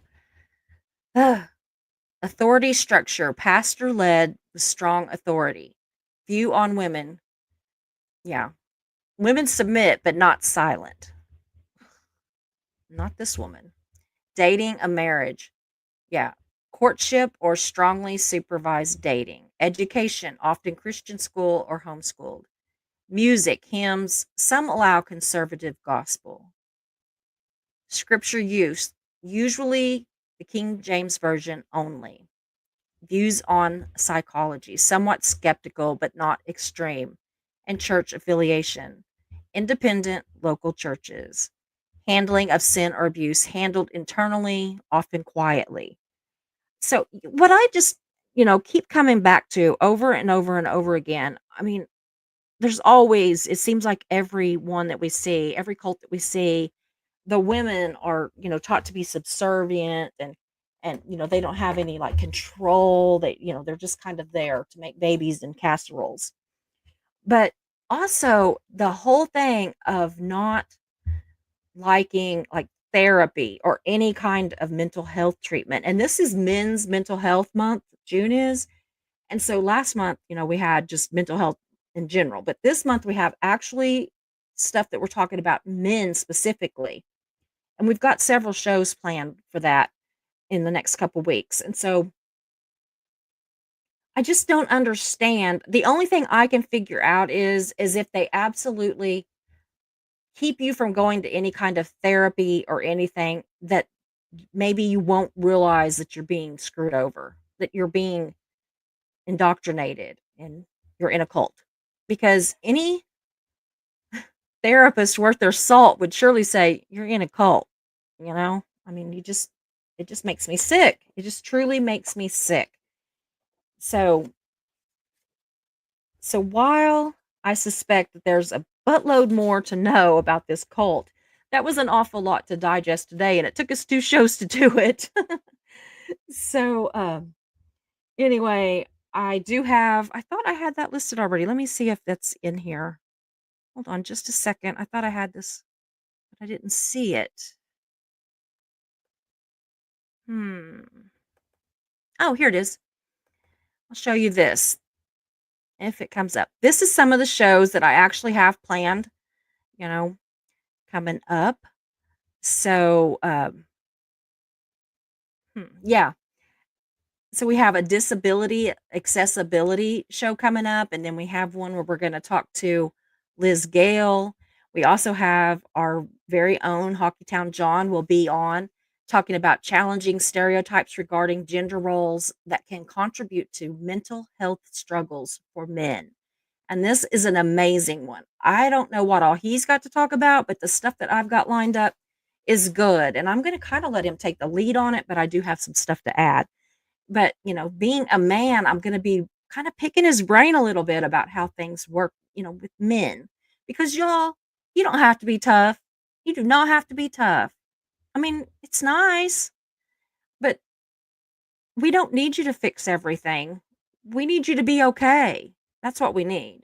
authority structure, pastor led with strong authority. View on women. Yeah. Women submit, but not silent. Not this woman. Dating a marriage. Yeah. Courtship or strongly supervised dating. Education, often Christian school or homeschooled. Music, hymns. Some allow conservative gospel. Scripture use, usually the King James Version only. Views on psychology, somewhat skeptical but not extreme. And church affiliation, independent local churches. Handling of sin or abuse, handled internally, often quietly. So, what I just, keep coming back to over and over and over again, I mean, there's always, it seems like every one that we see, every cult that we see, the women are, taught to be subservient and they don't have any like control. They're just kind of there to make babies and casseroles. But also the whole thing of not liking like therapy or any kind of mental health treatment. And this is Men's Mental Health Month, June is. And so last month, we had just mental health in general, but this month we have actually stuff that we're talking about men specifically. And we've got several shows planned for that in the next couple weeks. And so I just don't understand. The only thing I can figure out is if they absolutely keep you from going to any kind of therapy or anything, that maybe you won't realize that you're being screwed over, that you're being indoctrinated and you're in a cult. Because any therapist worth their salt would surely say you're in a cult, you know? I mean, it just makes me sick. It just truly makes me sick. So so while I suspect that there's a buttload more to know about this cult, that was an awful lot to digest today, and it took us 2 shows to do it. So, anyway, I thought I had that listed already. Let me see if that's in here. Hold on just a second. I thought I had this, but I didn't see it. Hmm. Oh, here it is. I'll show you this if it comes up. This is some of the shows that I actually have planned, you know, coming up. So, yeah. So we have a disability accessibility show coming up, and then we have one where we're going to talk to Liz Gale. We also have our very own Hockeytown John will be on talking about challenging stereotypes regarding gender roles that can contribute to mental health struggles for men. And this is an amazing one. I don't know what all he's got to talk about, but the stuff that I've got lined up is good. And I'm going to kind of let him take the lead on it, but I do have some stuff to add. But, being a man, I'm gonna be kinda picking his brain a little bit about how things work, with men. Because y'all, you don't have to be tough. You do not have to be tough. I mean, it's nice, but we don't need you to fix everything. We need you to be okay. That's what we need.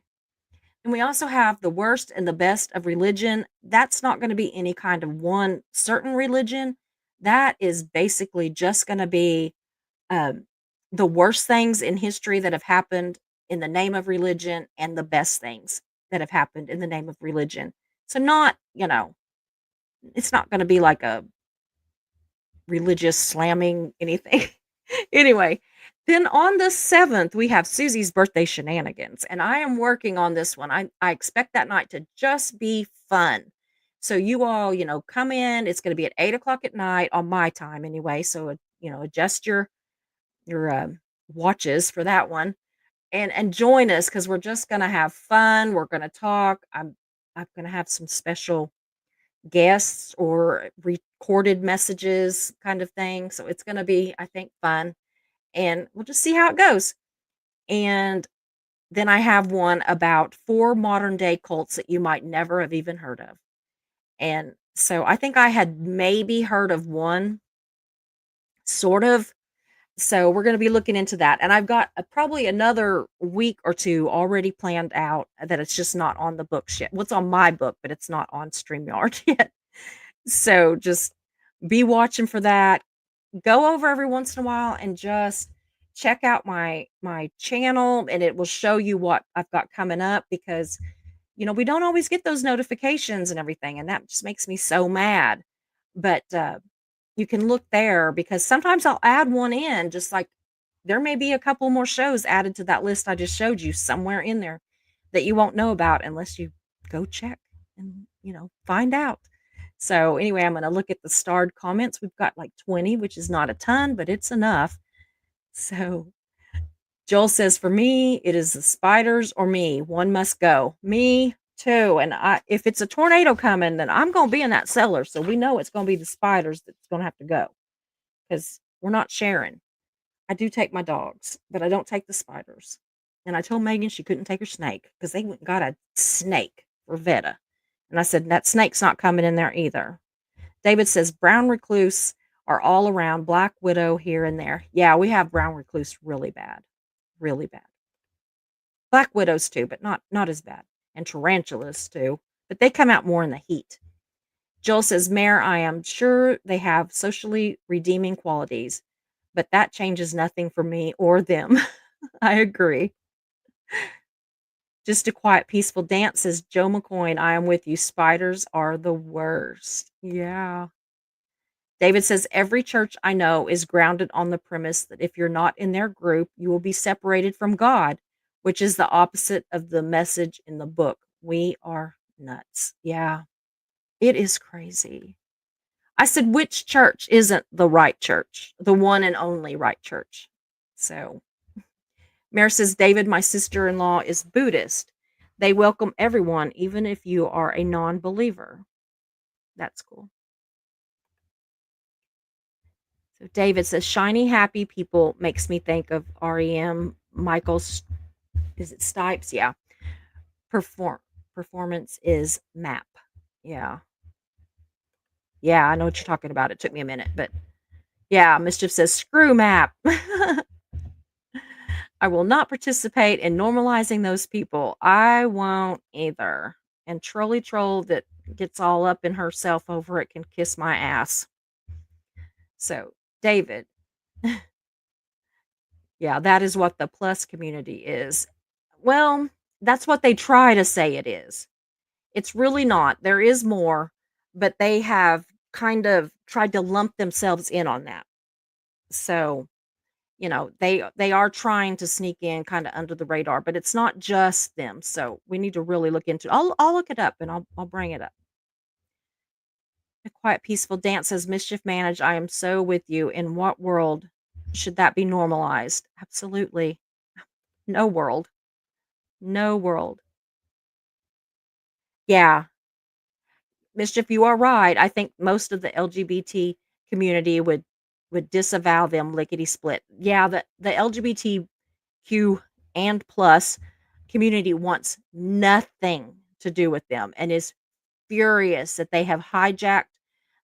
And we also have the worst and the best of religion. That's not gonna be any kind of one certain religion. That is basically just gonna be um, the worst things in history that have happened in the name of religion and the best things that have happened in the name of religion. So not, it's not going to be like a religious slamming anything. Anyway, then on the 7th, we have Susie's birthday shenanigans, and I am working on this one. I expect that night to just be fun. So you all, come in. It's going to be at 8 o'clock at night on my time anyway. So, adjust your watches for that one and join us because we're just gonna have fun. We're gonna talk. I'm gonna have some special guests or recorded messages kind of thing. So it's gonna be, I think, fun. And we'll just see how it goes. And then I have one about 4 modern day cults that you might never have even heard of. And so I think I had maybe heard of one, sort of. So we're gonna be looking into that, and I've got, probably another week or 2 already planned out that it's just not on the books yet. Well, it's on my book, but it's not on StreamYard yet. So just be watching for that. Go over every once in a while and just check out my channel, and it will show you what I've got coming up because, we don't always get those notifications and everything, and that just makes me so mad. But, you can look there because sometimes I'll add one in, just like there may be a couple more shows added to that list I just showed you somewhere in there that you won't know about unless you go check and, find out. So anyway, I'm going to look at the starred comments. We've got like 20, which is not a ton, but it's enough. So Joel says, for me, it is the spiders or me. One must go. Me too. And if it's a tornado coming, then I'm going to be in that cellar. So we know it's going to be the spiders that's going to have to go because we're not sharing. I do take my dogs, but I don't take the spiders. And I told Megan she couldn't take her snake because they went and got a snake for Veta. And I said, that snake's not coming in there either. David says, brown recluse are all around, black widow here and there. Yeah, we have brown recluse really bad. Really bad. Black widows too, but not as bad. And tarantulas too, but they come out more in the heat. Joel says, Mayor, I am sure they have socially redeeming qualities, but that changes nothing for me or them. I agree. Just a quiet, peaceful dance, says Joe McCoy. I am with you. Spiders are the worst. Yeah. David says, every church I know is grounded on the premise that if you're not in their group, you will be separated from God, which is the opposite of the message in the book. We are nuts. Yeah, it is crazy. I said, which church isn't the right church? The one and only right church. So, Mary says, David, my sister in law, is Buddhist. They welcome everyone, even if you are a non believer. That's cool. So David says, "Shiny, happy people makes me think of REM. Michael's, is it Stipes? Yeah. Perform performance is map. Yeah. Yeah, I know what you're talking about. It took me a minute, but yeah, Mischief says, "Screw map." I will not participate in normalizing those people. I won't either. And Trolly Troll that gets all up in herself over it can kiss my ass. So, David, yeah, that is what the plus community is. Well, that's what they try to say it is. It's really not. There is more, but they have kind of tried to lump themselves in on that. So, they are trying to sneak in kind of under the radar, but it's not just them. So we need to really look into. I'll look it up and I'll bring it up. A quiet, peaceful dance says mischief managed. I am so with you. In what world should that be normalized? Absolutely, no world, no world. Yeah, mischief. You are right. I think most of the LGBT community would disavow them lickety split. Yeah, the LGBTQ and plus community wants nothing to do with them and is furious that they have hijacked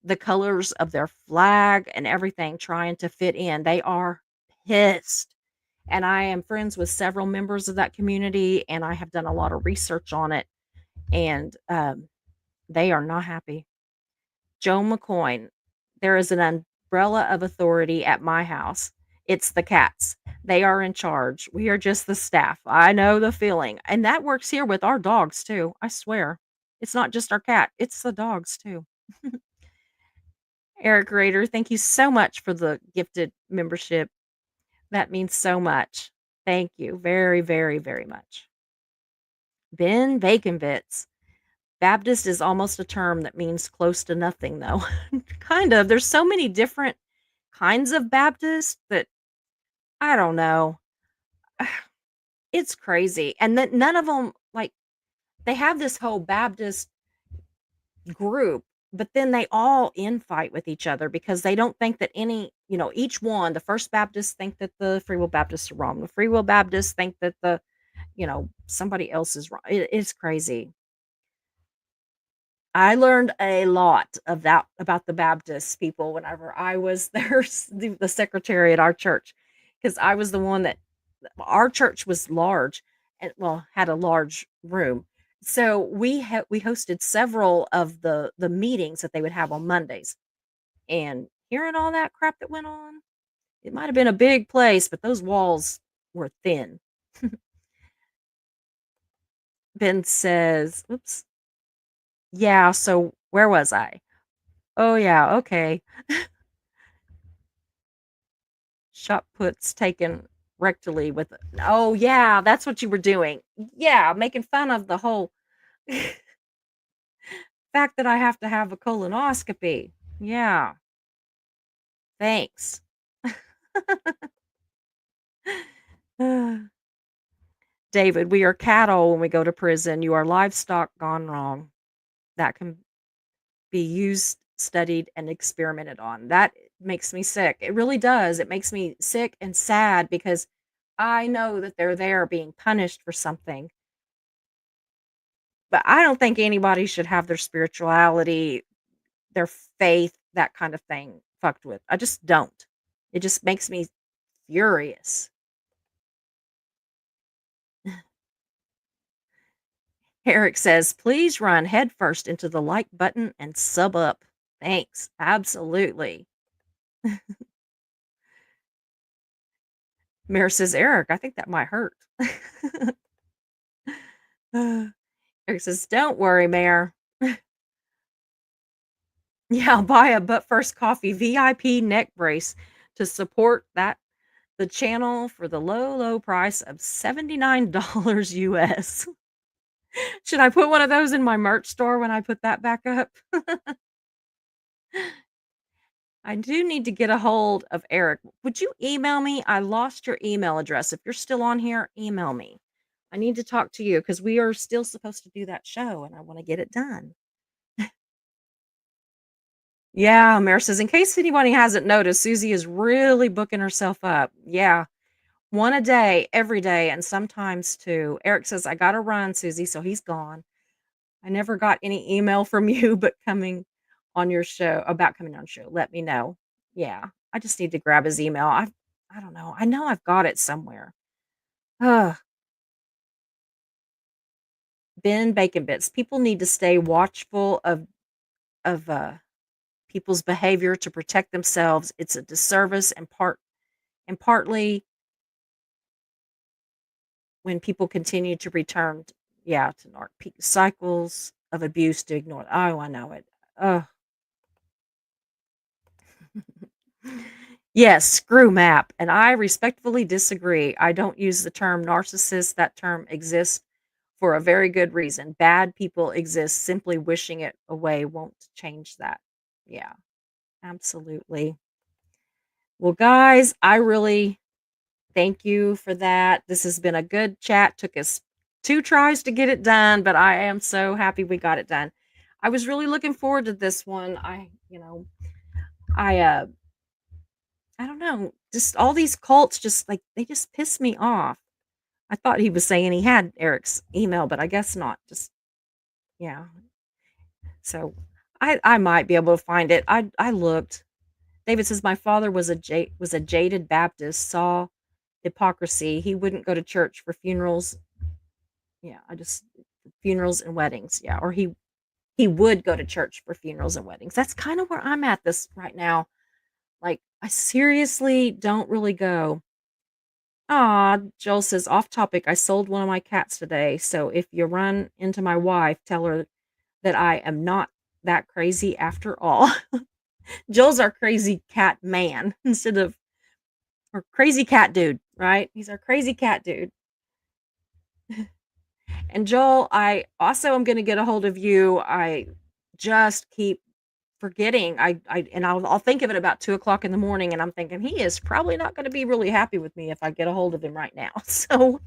the colors of their flag and everything trying to fit in. They are pissed. And I am friends with several members of that community and I have done a lot of research on it and they are not happy. Joe McCoy, there is an umbrella of authority at my house. It's the cats. They are in charge. We are just the staff. I know the feeling. And that works here with our dogs too. I swear. It's not just our cat, it's the dogs too. Eric Rader, thank you so much for the gifted membership. That means so much. Thank you very, very, very much. Ben Bacon Bits. Baptist is almost a term that means close to nothing, though. Kind of. There's so many different kinds of Baptist that I don't know. It's crazy. And then none of them, like, they have this whole Baptist group, but then they all infight with each other because they don't think that each one, the First Baptists think that the Free Will Baptists are wrong. The Free Will Baptists think that somebody else is wrong. It's crazy. I learned a lot of that about the Baptist people whenever I was the secretary at our church, because I was the one that our church was large and well had a large room. So we hosted several of the meetings that they would have on Mondays. And hearing all that crap that went on, it might have been a big place, but those walls were thin. Ben says, oops. Yeah, so where was I? Oh yeah, okay. Shot puts taken rectally with oh, yeah, that's what you were doing. Yeah, making fun of the whole fact that I have to have a colonoscopy. Yeah, thanks. David, we are cattle when we go to prison. You are livestock gone wrong. That can be used, studied, and experimented on. That makes me sick. It really does. It makes me sick and sad because I know that they're there being punished for something. But I don't think anybody should have their spirituality, their faith, that kind of thing fucked with. I just don't. It just makes me furious. Eric says, please run headfirst into the like button and sub up. Thanks. Absolutely. Mira says, Eric, I think that might hurt. Eric says, don't worry, Mayor. Yeah, I'll buy a But First Coffee VIP neck brace to support the channel for the low, low price of $79 US. Should I put one of those in my merch store when I put that back up? I do need to get a hold of Eric. Would you email me? I lost your email address. If you're still on here, email me. I need to talk to you because we are still supposed to do that show and I want to get it done. Yeah, Mary says, in case anybody hasn't noticed, Susie is really booking herself up. Yeah, one a day, every day, and sometimes two. Eric says, I got to run, Susie. So he's gone. I never got any email from you, but coming on your show about coming on show. Let me know. Yeah, I just need to grab his email. I don't know. I know I've got it somewhere. Ugh, Ben Bacon Bits. People need to stay watchful of people's behavior to protect themselves. It's a disservice and partly when people continue to return, yeah, to peak cycles of abuse to ignore. Oh, I know it. Oh, yes, screw map. And I respectfully disagree. I don't use the term narcissist. That term exists for a very good reason. Bad people exist. Simply wishing it away won't change that. Yeah, absolutely. Well, guys, I really thank you for that. This has been a good chat. Took us 2 tries to get it done, but I am so happy we got it done. I was really looking forward to this one. I I don't know, just all these cults just like they just piss me off. I thought he was saying he had Eric's email, but I guess not. Just yeah. So I might be able to find it. I looked. David says my father was a jaded Baptist, saw hypocrisy. He wouldn't go to church for funerals. Yeah, I just funerals and weddings. Yeah, or he would go to church for funerals and weddings. That's kind of where I'm at this right now. Like I seriously don't really go. Ah, Joel says off topic. I sold one of my cats today, so if you run into my wife, tell her that I am not that crazy after all. Joel's our crazy cat man instead of or crazy cat dude, right? He's our crazy cat dude. And Joel, I also am going to get a hold of you. I just keep forgetting. I'll think of it about 2 o'clock in the morning, and I'm thinking he is probably not going to be really happy with me if I get a hold of him right now. So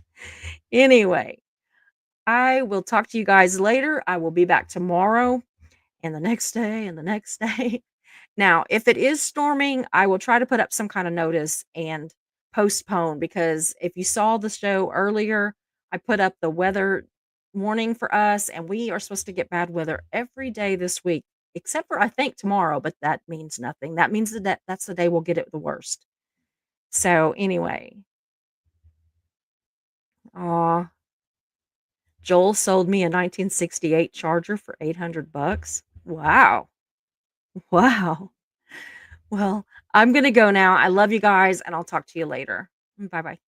anyway, I will talk to you guys later. I will be back tomorrow and the next day and the next day. Now, if it is storming, I will try to put up some kind of notice and postpone because if you saw the show earlier, I put up the weather warning for us, and we are supposed to get bad weather every day this week, except for I think tomorrow, but that means nothing. That means that's the day we'll get it the worst. So anyway, aw, Joel sold me a 1968 Charger for $800. Wow. Wow. Well, I'm gonna go now. I love you guys, and I'll talk to you later. Bye-bye.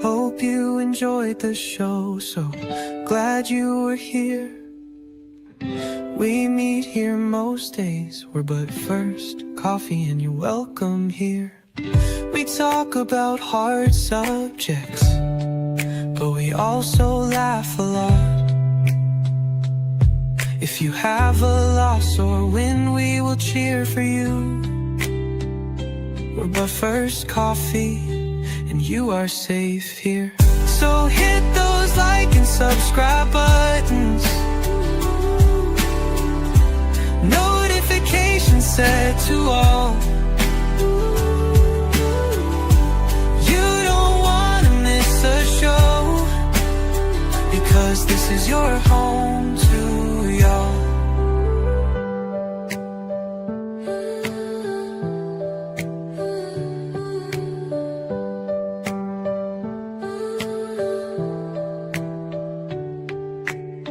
Hope you enjoyed the show, so glad you were here. We meet here most days, we're but first coffee and you're welcome here. We talk about hard subjects, but we also laugh a lot. If you have a loss or win, we will cheer for you. We're but first coffee and you are safe here. So hit those like and subscribe buttons, notifications set to all. You don't want to miss a show, because this is your home to y'all.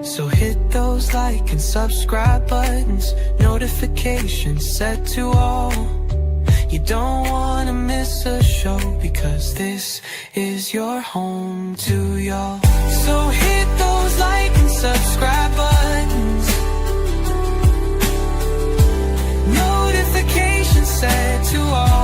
So hit those like and subscribe buttons, notifications set to all. You don't want to miss a show, because this is your home to y'all. So hit those like and subscribe buttons, notifications set to all.